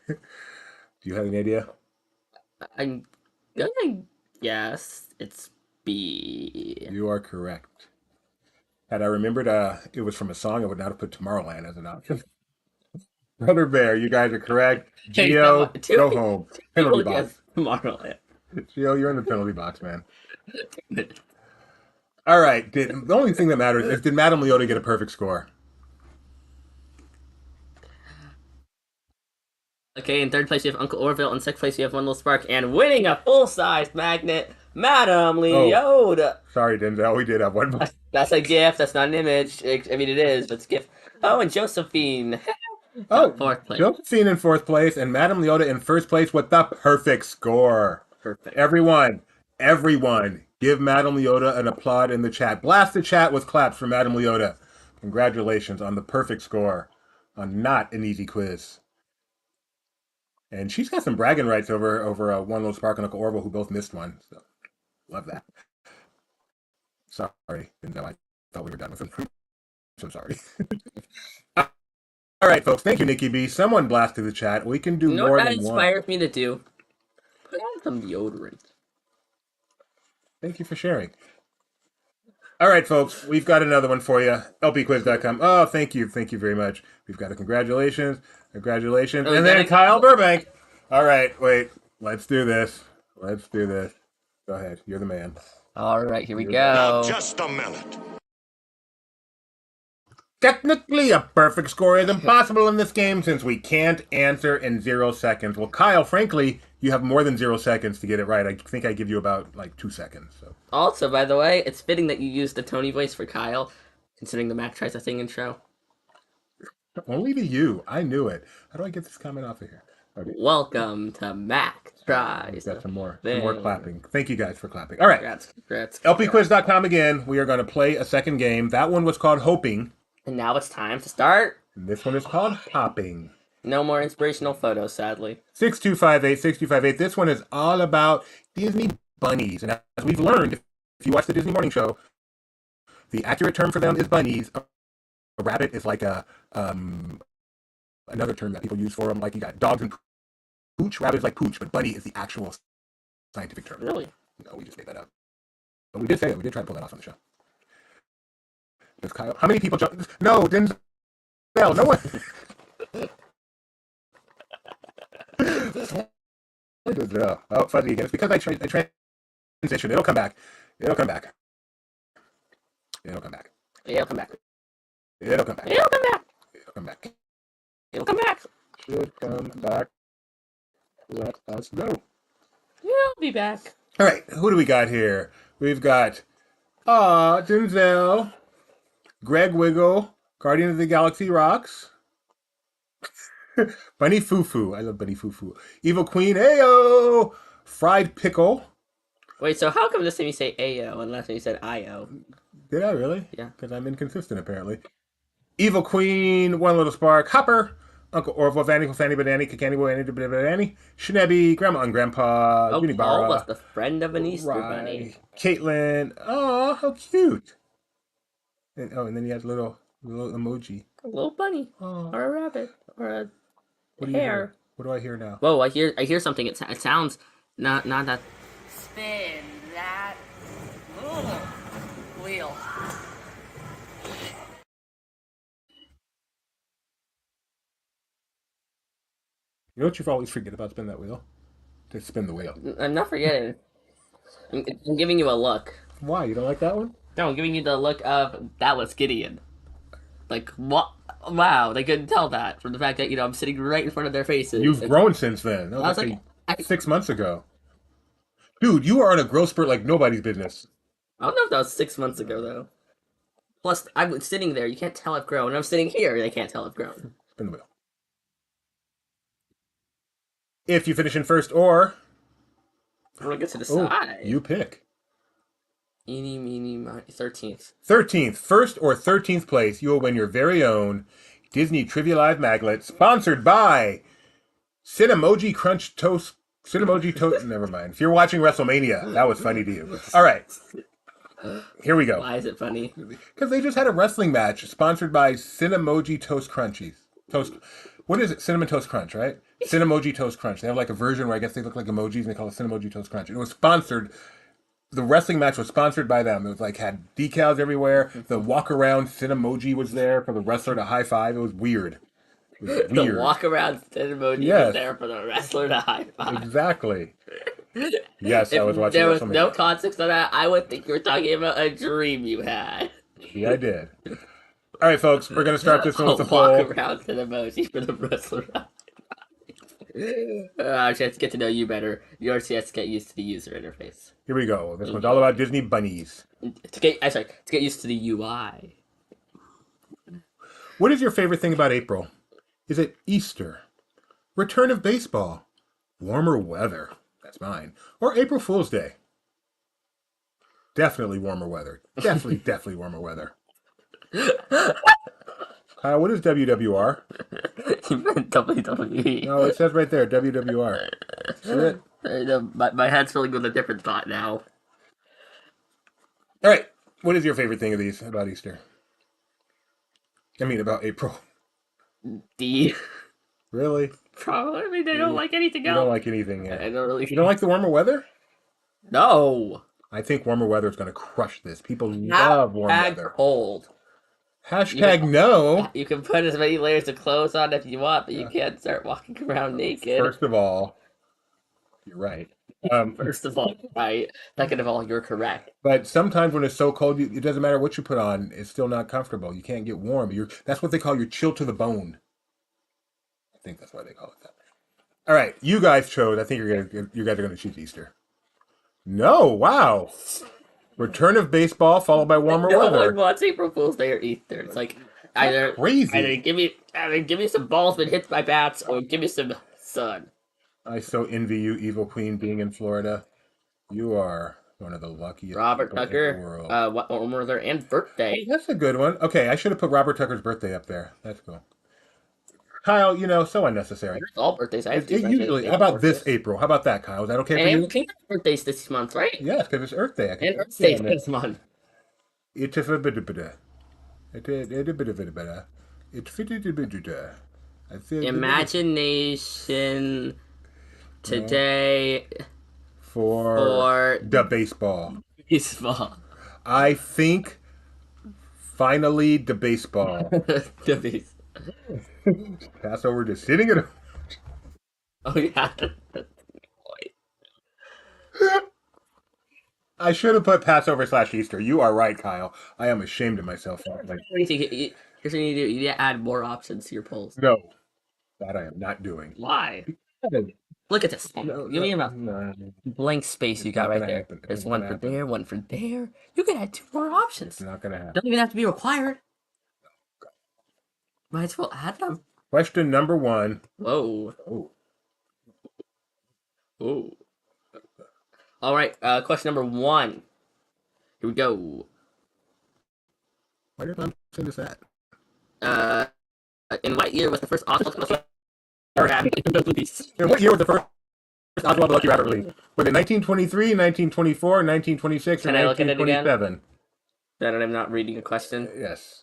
Speaker 1: Do you have any idea?
Speaker 2: I'm gonna guess it's B.
Speaker 1: You are correct. Had I remembered it was from a song, I would not have put Tomorrowland as an option. Brother Bear, you guys are correct. Gio, go home. Penalty box.
Speaker 2: Tomorrowland.
Speaker 1: Gio, you're in the penalty box, man. All right. The only thing that matters is, did Madame Leota get a perfect score?
Speaker 2: Okay, in third place you have Uncle Orville. In second place you have One Little Spark. And winning a full-size magnet, Madame Leota.
Speaker 1: Sorry, Denzel. We did have one.
Speaker 2: That's a gift. That's not an image. I mean, it is, but it's a gift. Oh, and Josephine.
Speaker 1: Oh,
Speaker 2: fourth place.
Speaker 1: Josephine in fourth place and Madame Leota in first place with the perfect score.
Speaker 2: Perfect.
Speaker 1: Everyone, give Madame Leota an applaud in the chat. Blast the chat with claps for Madame Leota. Congratulations on the perfect score on not an easy quiz. And she's got some bragging rights over One Little Spark and Uncle Orville, who both missed one. So, love that. Sorry, Denzel. I thought we were done with them. So sorry. All right, folks. Thank you, Nikki B. Someone blasted the chat. We can do
Speaker 2: You know
Speaker 1: more
Speaker 2: what
Speaker 1: than
Speaker 2: that
Speaker 1: one.
Speaker 2: inspires me to do? Put on some deodorant.
Speaker 1: Thank you for sharing. All right, folks. We've got another one for you. lpquiz.com. Oh, thank you. Thank you very much. We've got a congratulations. And then Kyle Burbank. All right, wait. Let's do this. Go ahead. You're the man.
Speaker 2: All right, here we
Speaker 3: Now,
Speaker 2: go.
Speaker 3: just a minute.
Speaker 1: Technically, a perfect score is impossible in this game since we can't answer in 0 seconds. Well, Kyle, frankly, you have more than 0 seconds to get it right. I think I give you about 2 seconds. So.
Speaker 2: Also, by the way, it's fitting that you used the Tony voice for Kyle, considering the Mac Tries a Thing intro.
Speaker 1: Only to you. I knew it. How do I get this comment off of here? Okay.
Speaker 2: Welcome to Mac Tries.
Speaker 1: We've got some more
Speaker 2: Thing.
Speaker 1: clapping. Thank you guys for clapping. All right.
Speaker 2: Congrats.
Speaker 1: lpquiz.com again. We are going to play a second game. That one was called Hoping.
Speaker 2: And now it's time to start.
Speaker 1: And this one is called Hopping.
Speaker 2: No more inspirational photos, sadly.
Speaker 1: 6258. This one is all about Disney bunnies. And as we've learned, if you watch the Disney Morning Show, the accurate term for them is bunnies. A rabbit is like another term that people use for them. Like you got dogs and pooch. Rabbit is like pooch, but bunny is the actual scientific term.
Speaker 2: Really?
Speaker 1: No, we just made that up. But we did say it. We did try to pull that off on the show. Does Kyle? How many people jump? No, Denzel. No one. Oh, fuzzy again. It's because I transition. It'll come back. It'll come back. It'll come back.
Speaker 2: It'll come back.
Speaker 1: It'll come back.
Speaker 2: It'll come back.
Speaker 1: It'll come back.
Speaker 2: It'll come back.
Speaker 1: Should come back. Let us go.
Speaker 2: It'll be back.
Speaker 1: All right. Who do we got here? We've got Denzel, Greg Wiggle, Guardian of the Galaxy Rocks, Bunny Fufu. I love Bunny Fufu. Evil Queen. Ayo. Fried Pickle.
Speaker 2: Wait, so how come this time you say Ayo and last time you said Io?
Speaker 1: Did I really?
Speaker 2: Yeah.
Speaker 1: Because I'm inconsistent, apparently. Evil Queen, One Little Spark, Hopper, Uncle Orville, Vanny, Fanny, Badani, Kakani, Boy, Annie, Badani, Schnebby, Grandma and Grandpa,
Speaker 2: Oh,
Speaker 1: Unibara.
Speaker 2: Paul was the friend of an Easter bunny.
Speaker 1: Caitlin. Oh, how cute. And then he has a little emoji.
Speaker 2: A little bunny.
Speaker 1: Oh.
Speaker 2: Or a rabbit. Or a
Speaker 1: What do you
Speaker 2: hare.
Speaker 1: hear? What do I hear now?
Speaker 2: Whoa, I hear something. It sounds not that.
Speaker 3: Spin that wheel.
Speaker 1: You know what you've always forget about spin that wheel? To spin the wheel.
Speaker 2: I'm not forgetting. I'm giving you a look.
Speaker 1: Why? You don't like that one?
Speaker 2: No, I'm giving you the look of that was Gideon. Like what? Wow, they couldn't tell that from the fact that I'm sitting right in front of their faces.
Speaker 1: You've grown since then. That was
Speaker 2: I was
Speaker 1: like 6 months ago. Dude, you are on a growth spurt like nobody's business.
Speaker 2: I don't know if that was 6 months ago though. Plus, I'm sitting there. You can't tell I've grown. I'm sitting here. They can't tell I've grown.
Speaker 1: Spin the wheel. If you finish in first or...
Speaker 2: I'm gonna get to decide.
Speaker 1: You pick.
Speaker 2: Eeny, meeny, miny. 13th.
Speaker 1: 13th. First or 13th place, you will win your very own Disney Trivia Live Maglet, sponsored by Cinemoji Crunch Toast. Cinemoji Toast. Never mind. If you're watching WrestleMania, that was funny to you. All right. Here we go.
Speaker 2: Why is it funny?
Speaker 1: Because they just had a wrestling match sponsored by Cinemoji Toast Crunchies. Toast. What is it? Cinnamon Toast Crunch, right? Cinemoji Toast Crunch. They have like a version where I guess they look like emojis and they call it Cinemoji Toast Crunch. It was sponsored. The wrestling match was sponsored by them. It was like had decals everywhere. The walk around Cinemoji was there for the wrestler to high five. It was weird. It was
Speaker 2: The
Speaker 1: weird.
Speaker 2: walk around emoji
Speaker 1: Yes.
Speaker 2: was there for the wrestler to high five.
Speaker 1: Exactly. Yes, I was watching
Speaker 2: There was
Speaker 1: WrestleMania.
Speaker 2: no context to that. I would think you were talking about a dream you had.
Speaker 1: Yeah, I did. All right, folks, we're going to start this one with the
Speaker 2: walk
Speaker 1: poll.
Speaker 2: around to the emoji for the wrestler to high five. Chance to get to know you better. Your chance to get used to the user interface.
Speaker 1: Here we go. This one's all about Disney bunnies.
Speaker 2: To get used to the UI.
Speaker 1: What is your favorite thing about April? Is it Easter? Return of baseball? Warmer weather? That's mine. Or April Fool's Day? Definitely warmer weather. Definitely warmer weather. What is WWR?
Speaker 2: You meant WWE.
Speaker 1: No, it says right there, WWR. See it?
Speaker 2: My head's filling with a different thought now.
Speaker 1: All right. What is your favorite thing of these about Easter? I mean, about April.
Speaker 2: D.
Speaker 1: Really?
Speaker 2: Probably. I mean, they don't like anything
Speaker 1: You
Speaker 2: else.
Speaker 1: don't like anything yet.
Speaker 2: I don't really.
Speaker 1: You don't like the warmer weather?
Speaker 2: No.
Speaker 1: I think warmer weather is going to crush this. People love warm weather.
Speaker 2: Cold.
Speaker 1: Hashtag no.
Speaker 2: You can put as many layers of clothes on if you want, but you can't start walking around naked.
Speaker 1: First of all, you're right.
Speaker 2: First of all, right. Second of all, you're correct.
Speaker 1: But sometimes when it's so cold, it doesn't matter what you put on. It's still not comfortable. You can't get warm. That's what they call your chill to the bone. I think that's why they call it that. All right, you guys chose. I think you guys are going to choose Easter. No, wow. Return of baseball followed by warmer
Speaker 2: No
Speaker 1: weather.
Speaker 2: one wants April Fool's Day or Easter. It's like
Speaker 1: Crazy.
Speaker 2: either give me some balls that hits my bats, or give me some sun.
Speaker 1: I so envy you, Evil Queen, being in Florida. You are One of the luckiest
Speaker 2: Robert
Speaker 1: people in the
Speaker 2: Tucker,
Speaker 1: world.
Speaker 2: what order and birthday.
Speaker 1: That's a good one. Okay, I should have put Robert Tucker's birthday up there. That's cool. Kyle, so unnecessary.
Speaker 2: It's all birthdays. I have two
Speaker 1: It
Speaker 2: friends
Speaker 1: usually.
Speaker 2: with
Speaker 1: How about this
Speaker 2: birthdays.
Speaker 1: April? How about that, Kyle? Is that okay for
Speaker 2: And
Speaker 1: you?
Speaker 2: King's birthday's this month, right?
Speaker 1: Yes, because it's Earth Day. I can
Speaker 2: And
Speaker 1: put
Speaker 2: Earth
Speaker 1: Earth Day
Speaker 2: Day's
Speaker 1: on there.
Speaker 2: this month.
Speaker 1: It's a bit better. It's a bit better. It's a bit better.
Speaker 2: Imagination today
Speaker 1: For the baseball.
Speaker 2: baseball.
Speaker 1: I think finally the baseball.
Speaker 2: The base.
Speaker 1: Pass over to sitting at
Speaker 2: Oh yeah.
Speaker 1: I should have put Passover / Easter. You are right, Kyle. I am ashamed of myself.
Speaker 2: Here's what you need to do. You need to add more options to your polls.
Speaker 1: No, that I am not doing.
Speaker 2: Why? Look at this. Give me about blank space you got right there. There's one for there, one for there. You can add 2 more options.
Speaker 1: It's not going to happen.
Speaker 2: Don't even have to be required. Might as well add them.
Speaker 1: Question number 1.
Speaker 2: Whoa.
Speaker 1: Oh.
Speaker 2: Ooh. All right. Question number 1. Here we go.
Speaker 1: Why did I send this at?
Speaker 2: In what year was the first Oswald the Lucky
Speaker 1: In what year was the first Oswald the Lucky Rabbit released? Was it 1923, 1924, 1926, or
Speaker 2: Can I look at it again?
Speaker 1: 1927?
Speaker 2: That I'm not reading a question.
Speaker 1: Yes.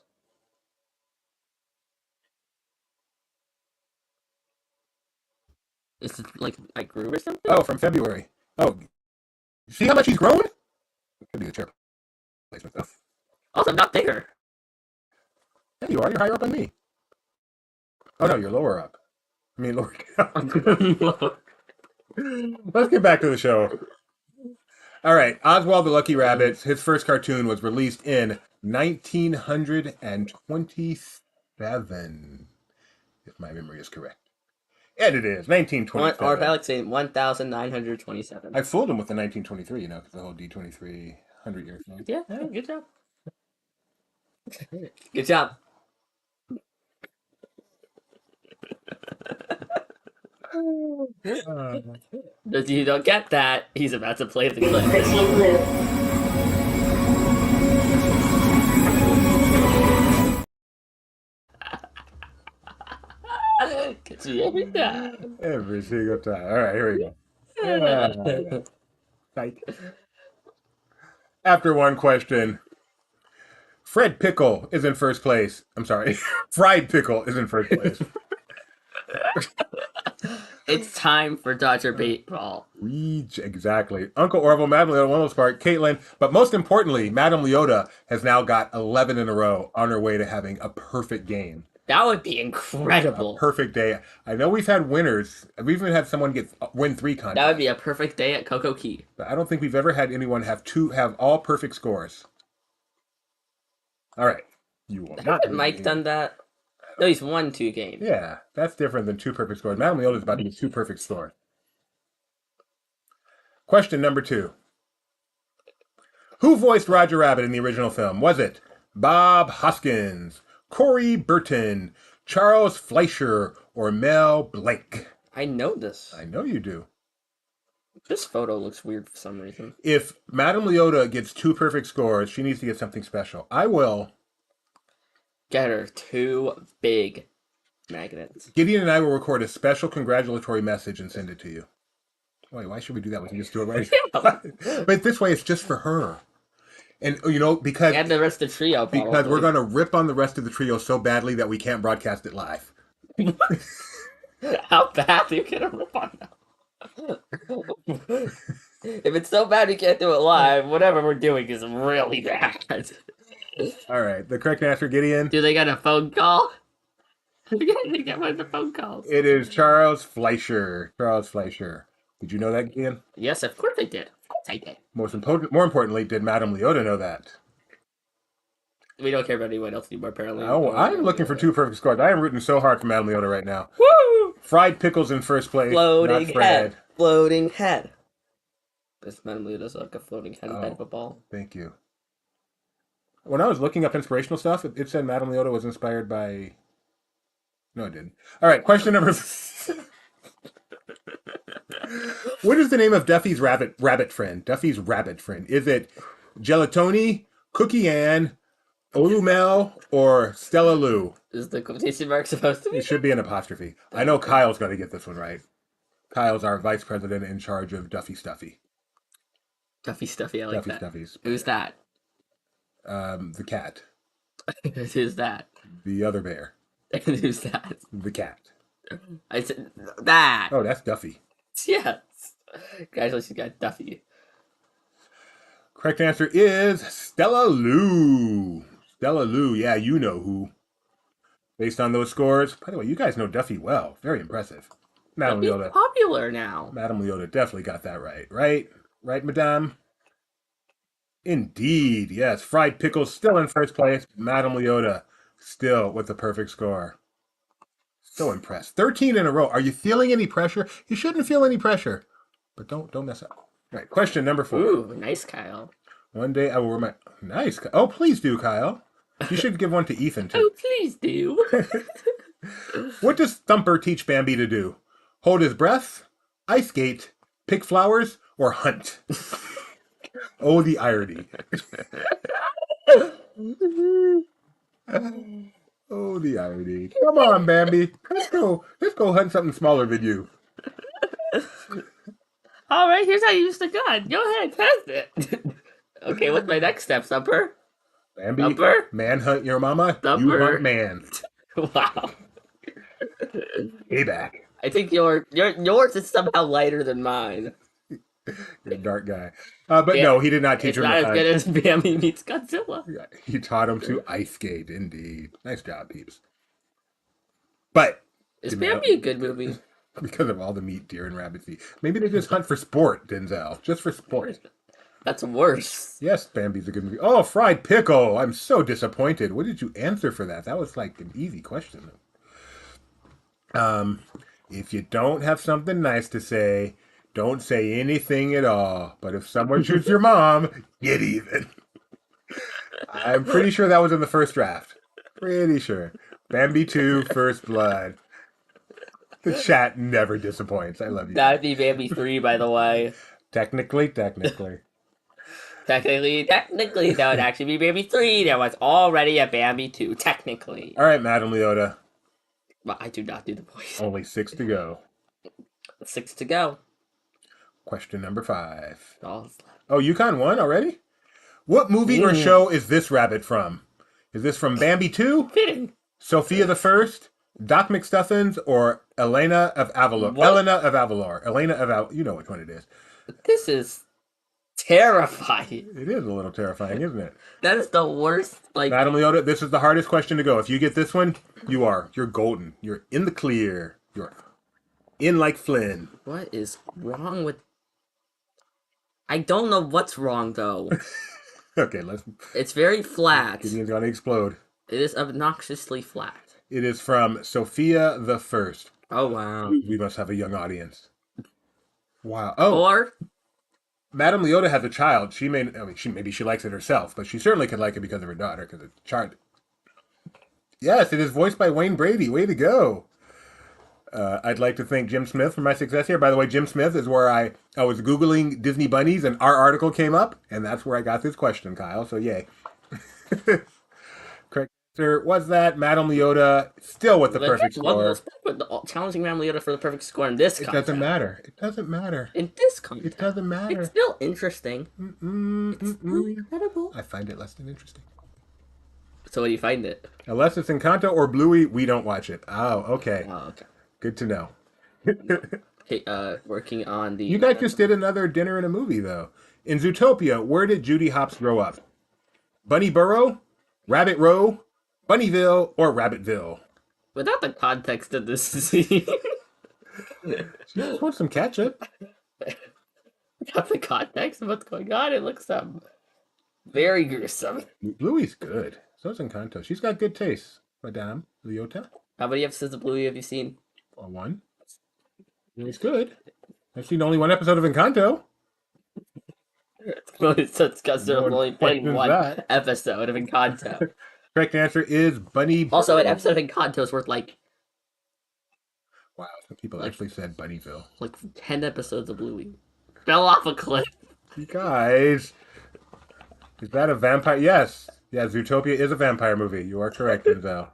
Speaker 2: Is it like I grew or something?
Speaker 1: Oh, from February. Oh, see how much he's grown? Could be the chair placement though.
Speaker 2: Also, I'm not there.
Speaker 1: Yeah, you are. You're higher up than me. Oh no, you're lower up. I mean, lower down. Let's get back to the show. All right, Oswald the Lucky Rabbit. His first cartoon was released in 1927, if my memory is correct. And it is 1927.
Speaker 2: Or Alex saying 1,927.
Speaker 1: I fooled him with the 1923, because the whole D23 100-year thing.
Speaker 2: Yeah, good job. Good job. If you don't get that, he's about to play the clip. Gets you every time.
Speaker 1: Every single time. All right, here we go. Yeah. Psych. After one question, Fred Pickle is in first place. I'm sorry, Fried Pickle is in first place.
Speaker 2: It's time for Dodger Baseball.
Speaker 1: Exactly. Uncle Orville, Madame Leota, one of those part, Caitlin, but most importantly, Madame Leota has now got 11 in a row on her way to having a perfect game.
Speaker 2: That would be incredible.
Speaker 1: A perfect day. I know we've had winners. We've even had someone win 3 contests.
Speaker 2: That would be a perfect day at Coco Key.
Speaker 1: But I don't think we've ever had anyone have all perfect scores. All right. You will not.
Speaker 2: Mike done that? No, he's won 2 games.
Speaker 1: Yeah, that's different than 2 perfect scores. Madame Leota is about to get 2 perfect scores. Question number 2. Who voiced Roger Rabbit in the original film? Was it Bob Hoskins, Corey Burton, Charles Fleischer, or Mel Blanc?
Speaker 2: I know this.
Speaker 1: I know you do.
Speaker 2: This photo looks weird for some reason.
Speaker 1: If Madame Leota gets 2 perfect scores, she needs to get something special. I will.
Speaker 2: Get her 2 big magnets.
Speaker 1: Gideon and I will record a special congratulatory message and send it to you. Wait, why should we do that? We can just do it right now. But this way, it's just for her. And, because...
Speaker 2: And the rest of the trio, probably.
Speaker 1: Because we're going to rip on the rest of the trio so badly that we can't broadcast it live.
Speaker 2: How bad are you going to rip on them? If it's so bad we can't do it live, whatever we're doing is really bad.
Speaker 1: All right, the correct answer, Gideon.
Speaker 2: Do they got a phone call? I think that was the phone calls.
Speaker 1: It is Charles Fleischer. Charles Fleischer. Did you know that, Gideon?
Speaker 2: Yes, of course I did. Of course I did.
Speaker 1: More importantly, did Madame Leota know that?
Speaker 2: We don't care about anyone else anymore, apparently.
Speaker 1: Oh, I'm looking for 2 perfect scores. I am rooting so hard for Madame Leota right now.
Speaker 2: Woo!
Speaker 1: Fried Pickle's in first place.
Speaker 2: Floating
Speaker 1: not Fred.
Speaker 2: head. Floating head. This Madame Leota's like a floating head
Speaker 1: Oh.
Speaker 2: head of a ball.
Speaker 1: Thank you. When I was looking up inspirational stuff, it said Madame Leota was inspired by... No, it didn't. All right, question number... What is the name of Duffy's rabbit friend? Duffy's rabbit friend. Is it Gelatoni, Cookie Ann, Olumel, or Stella Lou?
Speaker 2: Is the quotation mark supposed to be?
Speaker 1: It should be an apostrophe. I know Kyle's going to get this one right. Kyle's our vice president in charge of Duffy Stuffy.
Speaker 2: Duffy Stuffy, I like
Speaker 1: Duffy
Speaker 2: that.
Speaker 1: Stuffies.
Speaker 2: Who's that?
Speaker 1: The cat.
Speaker 2: Who's that?
Speaker 1: The other bear.
Speaker 2: Who's that?
Speaker 1: The cat.
Speaker 2: I said that.
Speaker 1: Oh, that's Duffy.
Speaker 2: Yes. Congratulations, got Duffy.
Speaker 1: Correct answer is Stella Lou. Stella Lou, yeah, you know who. Based on those scores. By the way, you guys know Duffy well. Very impressive. Madame
Speaker 2: Duffy's
Speaker 1: Leota.
Speaker 2: popular now.
Speaker 1: Madame Leota definitely got that right. Right? Right, Madame? Indeed, yes. Fried Pickles still in first place. Madame Leota still with the perfect score. So impressed. 13 in a row. Are you feeling any pressure? You shouldn't feel any pressure. But don't mess up. All right, question number 4.
Speaker 2: Ooh, nice, Kyle.
Speaker 1: One day I will remind... Nice. Oh, please do, Kyle. You should give one to Ethan, too.
Speaker 2: Oh, please do.
Speaker 1: What does Thumper teach Bambi to do? Hold his breath, ice skate, pick flowers, or hunt? Oh, the irony. Oh, the irony. Come on, Bambi. Let's go hunt something smaller than you.
Speaker 2: All right, here's how you use the gun. Go ahead, test it. Okay, what's my next step, Thumper?
Speaker 1: Bambi,
Speaker 2: Thumper?
Speaker 1: manhunt your mama, you
Speaker 2: Thumper.
Speaker 1: hunt man.
Speaker 2: Wow.
Speaker 1: Payback.
Speaker 2: I think yours is somehow lighter than mine.
Speaker 1: You're a dark guy. But
Speaker 2: Yeah,
Speaker 1: no, he did not teach
Speaker 2: It's
Speaker 1: him
Speaker 2: not
Speaker 1: to
Speaker 2: as
Speaker 1: hunt.
Speaker 2: good as Bambi meets Godzilla.
Speaker 1: He taught him to ice skate, indeed. Nice job, peeps. But
Speaker 2: Is Bambi a good movie?
Speaker 1: because of all the meat, deer, and rabbits eat. Maybe they just hunt for sport, Denzel. Just for sport.
Speaker 2: That's worse.
Speaker 1: Yes, Bambi's a good movie. Oh, fried pickle. I'm so disappointed. What did you answer for that? That was like an easy question. If you don't have something nice to say, don't say anything at all. But if someone shoots your mom, get even. I'm pretty sure that was in the first draft. Pretty sure. Bambi 2, First Blood. The chat never disappoints. I love you.
Speaker 2: That'd be Bambi 3, by the way.
Speaker 1: Technically.
Speaker 2: Technically, that would actually be Bambi 3. There was already a Bambi 2, technically.
Speaker 1: All right, Madam Leota.
Speaker 2: But I do not do the voice.
Speaker 1: Only 6 to go.
Speaker 2: 6 to go.
Speaker 1: Question number 5.
Speaker 2: All is left.
Speaker 1: Oh, UConn won already? What movie or show is this rabbit from? Is this from Bambi 2,
Speaker 2: Fitting.
Speaker 1: Sophia the First, Doc McStuffins, or Elena of Avalor?
Speaker 2: What?
Speaker 1: Elena of Avalor. Elena of Avalor. You know which one it is.
Speaker 2: This is terrifying.
Speaker 1: It is a little terrifying, isn't it?
Speaker 2: That is the worst. Like,
Speaker 1: Madam Leota, this is the hardest question to go. If you get this one, you're golden. You're in the clear. You're in like Flynn.
Speaker 2: what is wrong with? I don't know what's wrong though.
Speaker 1: Okay, let's.
Speaker 2: It's very flat.
Speaker 1: Gideon's gonna explode.
Speaker 2: It is obnoxiously flat.
Speaker 1: It is from Sophia the First.
Speaker 2: Oh wow.
Speaker 1: We must have a young audience. Wow. Oh,
Speaker 2: Or
Speaker 1: Madam Leota has a child. Maybe she likes it herself, but she certainly could like it because of her daughter, because it's child. Yes, it is voiced by Wayne Brady. Way to go. I'd like to thank Jim Smith for my success here. By the way, Jim Smith is where I was Googling Disney bunnies, and our article came up, and that's where I got this question, Kyle. So, yay. Correct answer was that Madam Leota still with the perfect score.
Speaker 2: Challenging Madame Leota for the perfect score in this
Speaker 1: It
Speaker 2: context.
Speaker 1: doesn't matter. It doesn't matter.
Speaker 2: In this context.
Speaker 1: It doesn't matter.
Speaker 2: It's still interesting. It's still incredible.
Speaker 1: I find it less than interesting.
Speaker 2: So what do you find it?
Speaker 1: Unless it's Encanto or Bluey, we don't watch it. Oh, okay.
Speaker 2: Oh, okay.
Speaker 1: Good to know.
Speaker 2: Hey, working on the...
Speaker 1: You guys just did another dinner and a movie, though. In Zootopia, where did Judy Hopps grow up? Bunny Burrow, Rabbit Row, Bunnyville, or Rabbitville?
Speaker 2: Without the context of this scene...
Speaker 1: She just wants some ketchup.
Speaker 2: Without the context of what's going on, it looks very gruesome.
Speaker 1: Bluey's good. So's Encanto. She's got good taste, Madame Leota.
Speaker 2: How many episodes of Bluey have you seen?
Speaker 1: One. It's good. I've seen only one episode of Encanto.
Speaker 2: It's because there
Speaker 1: No one
Speaker 2: only playing
Speaker 1: questions
Speaker 2: one
Speaker 1: that.
Speaker 2: episode of Encanto.
Speaker 1: Correct answer is Bunny Burrow.
Speaker 2: Also, an episode of Encanto is worth like
Speaker 1: Wow, some people actually said Bunnyville.
Speaker 2: Like 10 episodes of Bluey. Fell off a cliff.
Speaker 1: You guys, is that a vampire? Yes. Yeah, Zootopia is a vampire movie. You are correct, Denzel.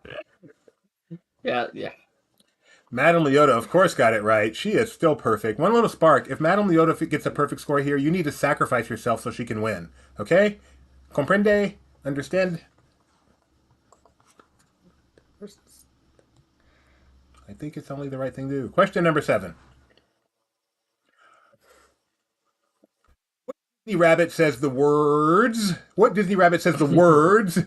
Speaker 2: Yeah.
Speaker 1: Madame Leota, of course, got it right. She is still perfect. One little spark. If Madame Leota gets a perfect score here, you need to sacrifice yourself so she can win. Okay? Comprende? Understand? I think it's only the right thing to do. Question number 7. Disney Rabbit says the words. What Disney Rabbit says the words?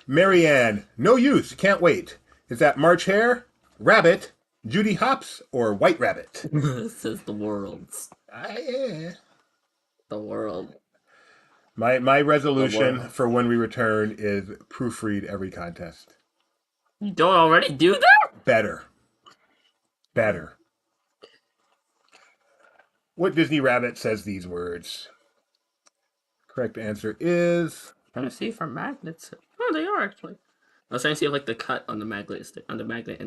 Speaker 1: Marianne, no use, can't wait. Is that March Hare, Rabbit, Judy Hopps, or White Rabbit?
Speaker 2: It says the worlds.
Speaker 1: Yeah.
Speaker 2: The world.
Speaker 1: My resolution for when we return is proofread every contest.
Speaker 2: You don't already do that?
Speaker 1: Better. What Disney Rabbit says these words? Correct answer is...
Speaker 2: Trying to see if our magnets... Oh, they are actually. I was trying to see if like the cut on the magnet and the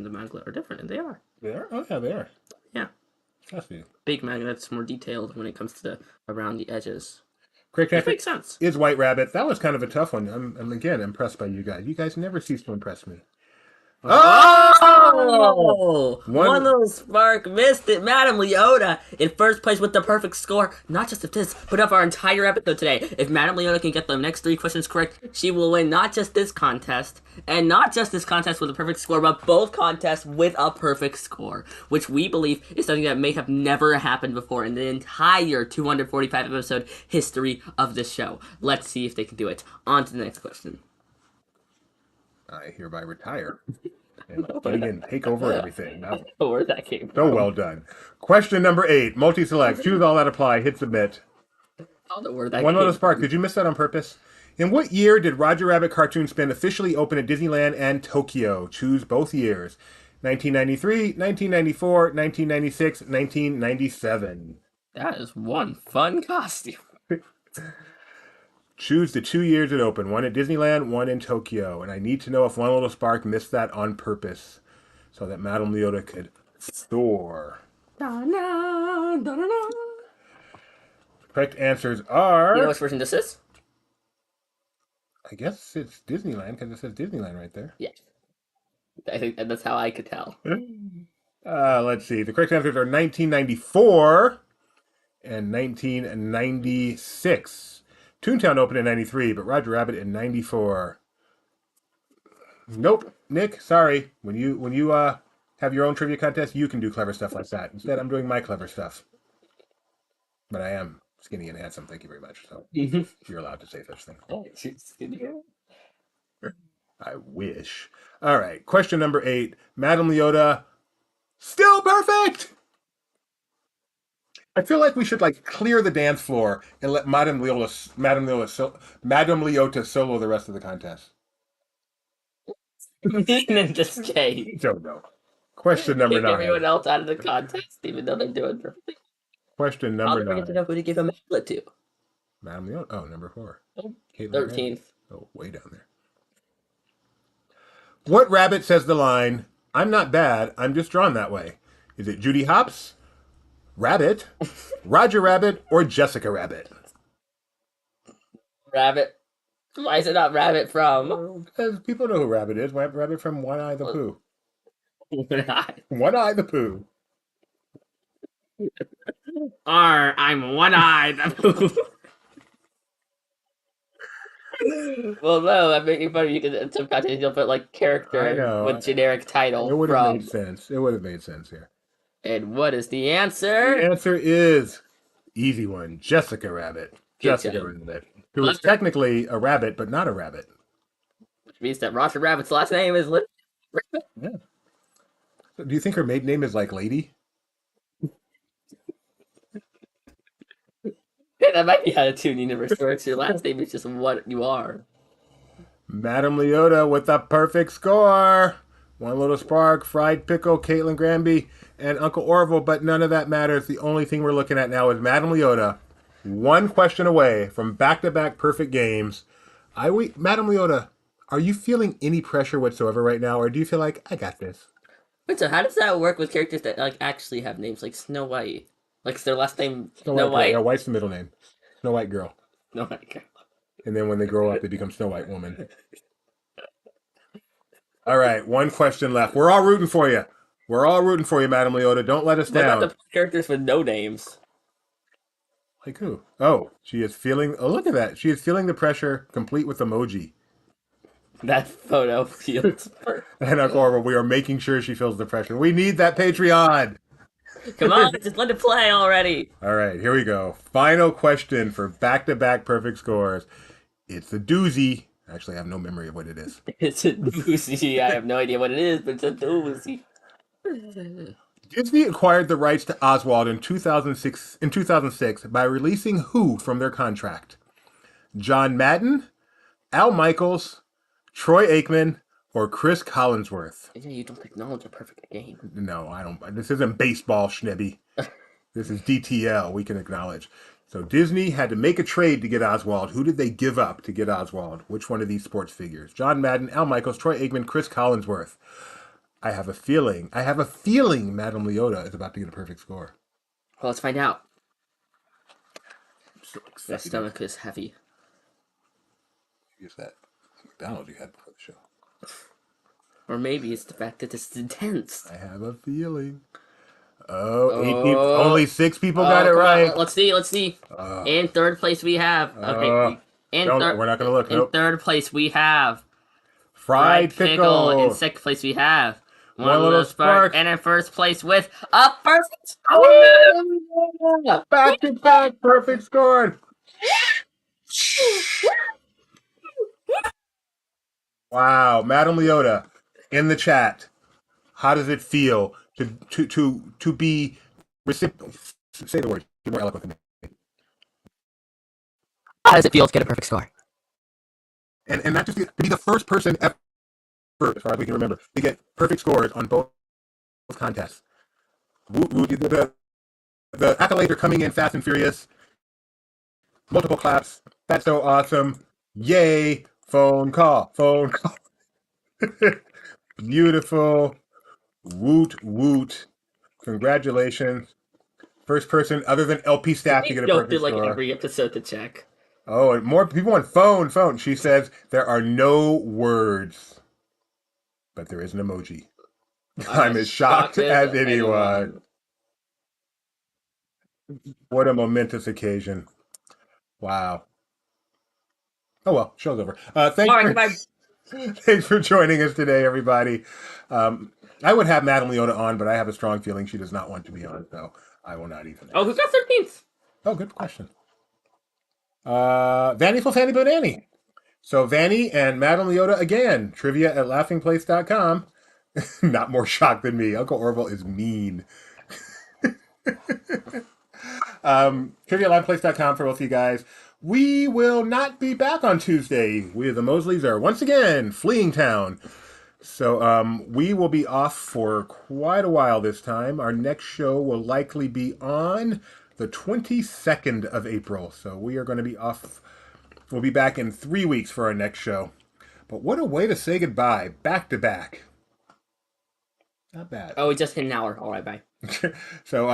Speaker 2: magnet are different, and they are.
Speaker 1: They are? Oh, yeah, they are.
Speaker 2: Yeah.
Speaker 1: That's new.
Speaker 2: Big magnets more detailed when it comes to the around the edges.
Speaker 1: Correct
Speaker 2: It
Speaker 1: answer
Speaker 2: makes sense.
Speaker 1: is White Rabbit. That was kind of a tough one. I'm again impressed by you guys. You guys never cease to impress me.
Speaker 2: Oh! One little spark missed it. Madame Leota in first place with the perfect score. Not just of this, but of our entire episode today. If Madame Leota can get the next 3 questions correct, she will win not just this contest, and not just this contest with a perfect score, but both contests with a perfect score, which we believe is something that may have never happened before in the entire 245 episode history of this show. Let's see if they can do it. On to the next question.
Speaker 1: I hereby retire. And again, take over everything. That was
Speaker 2: Where that came from.
Speaker 1: so well done. Question number 8. Multi-select. Choose all that apply. Hit submit.
Speaker 2: I don't know where that
Speaker 1: One
Speaker 2: came
Speaker 1: little spark. Did you miss that on purpose? In what year did Roger Rabbit Cartoon Spin officially open at Disneyland and Tokyo? Choose both years. 1993, 1994, 1996, 1997.
Speaker 2: That is one fun costume.
Speaker 1: Choose the 2 years it opened. One at Disneyland, one in Tokyo. And I need to know if One Little Spark missed that on purpose so that Madame Leota could soar. Correct answers are...
Speaker 2: You know which version this is?
Speaker 1: I guess it's Disneyland because it says Disneyland right there.
Speaker 2: Yes. I think that's how I could tell.
Speaker 1: Let's see. The correct answers are 1994 and 1996. Toontown opened in 93, but Roger Rabbit in 94. Nope. Nick, sorry. When you have your own trivia contest, you can do clever stuff like that. Instead, I'm doing my clever stuff. But I am skinny and handsome. Thank you very much. So you're allowed to say such things.
Speaker 2: Oh, she's skinny.
Speaker 1: I wish. All right. Question number 8. Madame Leota, still perfect. I feel like we should clear the dance floor and let Madame Leota solo the rest of the contest.
Speaker 2: In this case.
Speaker 1: Don't know. Question number
Speaker 2: Kick
Speaker 1: 9.
Speaker 2: everyone else out of the contest, even though they're doing perfectly.
Speaker 1: Question
Speaker 2: I'll
Speaker 1: number
Speaker 2: never
Speaker 1: 9.
Speaker 2: get to know who to give a magnet to.
Speaker 1: Madame Leota. Oh, number 4. Caitlin
Speaker 2: 13th.
Speaker 1: Rabbit. Oh, way down there. What rabbit says the line, "I'm not bad, I'm just drawn that way"? Is it Judy Hopps, Rabbit, Roger Rabbit, or Jessica Rabbit?
Speaker 2: Rabbit. Why is it not Rabbit from?
Speaker 1: Because people know who Rabbit is. Rabbit from One Eye the Pooh.
Speaker 2: One Eye.
Speaker 1: One Eye the Pooh.
Speaker 2: I'm One Eye. Well, no, I'm making fun of you because in some content you'll put
Speaker 1: I
Speaker 2: character
Speaker 1: know.
Speaker 2: with generic title
Speaker 1: It would have
Speaker 2: from.
Speaker 1: made sense. It would have made sense here.
Speaker 2: And what is the
Speaker 1: The
Speaker 2: answer?
Speaker 1: answer is easy one. Jessica Rabbit.
Speaker 2: Good
Speaker 1: Jessica
Speaker 2: job.
Speaker 1: Rabbit. Who is technically a rabbit, but not a rabbit.
Speaker 2: Which means that Roger Rabbit's last name is Rabbit.
Speaker 1: Yeah. So do you think her maiden name is like Lady?
Speaker 2: That might be how the Toon Universe works. Your last name is just what you are.
Speaker 1: Madame Leota with the perfect score. One Little Spark, Fried Pickle, Caitlin Granby, and Uncle Orville, but none of that matters. The only thing we're looking at now is Madame Leota, one question away from back-to-back perfect games. Madame Leota, are you feeling any pressure whatsoever right now, or do you feel like, I got this?
Speaker 2: Wait, so how does that work with characters that like actually have names like Snow White? Like is their last name
Speaker 1: Snow
Speaker 2: Snow
Speaker 1: White girl.
Speaker 2: White?
Speaker 1: Yeah, White's the middle name. Snow White girl.
Speaker 2: Snow White. Okay.
Speaker 1: And then when they grow up, they become Snow White woman. All right, one question left. We're all rooting for you. We're all rooting for you, Madame Leota. Don't let us
Speaker 2: What about
Speaker 1: down.
Speaker 2: the characters with no names?
Speaker 1: Like who? Oh, she is feeling. Oh, look at that. She is feeling the pressure, complete with emoji.
Speaker 2: That photo feels.
Speaker 1: And Orville, we are making sure she feels the pressure. We need that Patreon.
Speaker 2: Come on, just let it play already.
Speaker 1: All right, here we go. Final question for back-to-back perfect scores. It's a doozy. Actually, I have no memory of what it is.
Speaker 2: It's a doozy. I have no idea what it is, but it's a doozy.
Speaker 1: Disney acquired the rights to Oswald in 2006 by releasing who from their contract? John Madden, Al Michaels, Troy Aikman, or Chris Collinsworth?
Speaker 2: Yeah, you don't acknowledge a perfect game.
Speaker 1: No, I don't. This isn't baseball, Schnibby. This is DTL. We can acknowledge. So Disney had to make a trade to get Oswald. Who did they give up to get Oswald? Which one of these sports figures? John Madden, Al Michaels, Troy Aikman, Chris Collinsworth. I have a feeling Madame Leota is about to get a perfect score.
Speaker 2: Well, let's find out.
Speaker 1: I'm so
Speaker 2: My
Speaker 1: excited.
Speaker 2: stomach is heavy.
Speaker 1: Use that McDonald's you had before the show.
Speaker 2: Or maybe it's the fact that it's intense.
Speaker 1: I have a feeling. Oh, 8 people, only 6 people got it
Speaker 2: come on,
Speaker 1: right.
Speaker 2: let's see. In third place we have. Okay.
Speaker 1: We're not going to look.
Speaker 2: In
Speaker 1: Nope.
Speaker 2: third place we have
Speaker 1: Fried pickle.
Speaker 2: In second place we have
Speaker 1: One Little Spark.
Speaker 2: And in first place with a perfect
Speaker 1: Oh, back-to-back perfect score. Wow, Madame Leota, in the chat, how does it feel to be recipient? Say the word. Be more eloquent than me.
Speaker 2: How does it feel to get a perfect score?
Speaker 1: And not just to be the first person ever, as far as we can remember, to get perfect scores on both contests. The accolades are coming in fast and furious. Multiple claps. That's so awesome. Yay. Phone call. Beautiful. Woot woot. Congratulations. First person other than LP staff to get a
Speaker 2: Go
Speaker 1: perfect
Speaker 2: through like
Speaker 1: score.
Speaker 2: every episode to check.
Speaker 1: Oh, and more people on phone. She says there are no words, but there is an emoji. I'm as shocked as anyone. What a momentous occasion. Wow. Oh, well, show's over. Thanks for joining us today, everybody. I would have Madame Leota on, but I have a strong feeling she does not want to be on, so I will not even.
Speaker 2: Oh, who got 13th?
Speaker 1: Oh, good question. Vanny for Fanny Bonanny. So Vanny and Madame Leota again. Trivia at laughingplace.com. Not more shocked than me. Uncle Orville is mean. Trivia at laughingplace.com for both of you guys. We will not be back on Tuesday. We, the Mosleys, are once again fleeing town. So we will be off for quite a while this time. Our next show will likely be on the 22nd of April. So we are going to be off. We'll be back in 3 weeks for our next show. But what a way to say goodbye, back to back. Not bad.
Speaker 2: Oh, we just hit an hour. All right, bye.
Speaker 1: So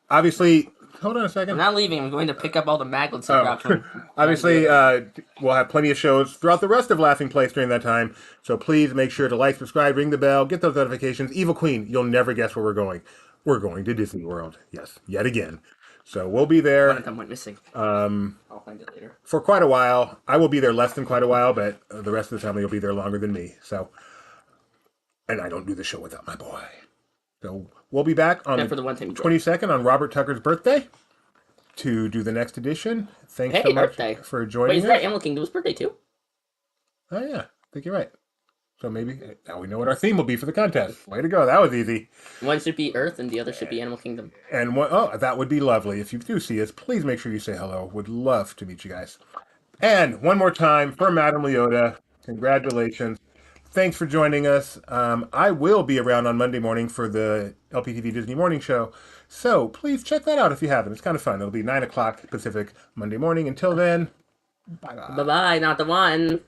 Speaker 1: obviously, hold on a second.
Speaker 2: I'm not leaving. I'm going to pick up all the magnets I dropped from.
Speaker 1: Obviously, we'll have plenty of shows throughout the rest of Laughing Place during that time. So please make sure to like, subscribe, ring the bell, get those notifications. Evil Queen, you'll never guess where we're going. We're going to Disney World. Yes, yet again. So we'll be there.
Speaker 2: One of them went missing. I'll find it later.
Speaker 1: For quite a while. I will be there less than quite a while, but the rest of the family will be there longer than me. So, and I don't do the show without my boy. So we'll be back on
Speaker 2: for the one time
Speaker 1: 22nd on Robert Tucker's birthday to do the next edition. Thanks so much for joining
Speaker 2: Wait, is
Speaker 1: us.
Speaker 2: that Animal Kingdom's birthday too?
Speaker 1: Oh yeah, I think you're right. So maybe now we know what our theme will be for the contest. Way to go, that was easy.
Speaker 2: One should be Earth and the other should be Animal Kingdom.
Speaker 1: And that would be lovely. If you do see us, please make sure you say hello. Would love to meet you guys. And one more time for Madame Leota, congratulations. Thanks for joining us. I will be around on Monday morning for the LPTV Disney Morning Show. So please check that out if you haven't. It's kind of fun. It'll be 9 o'clock Pacific Monday morning. Until then, bye-bye.
Speaker 2: Bye-bye, not the one.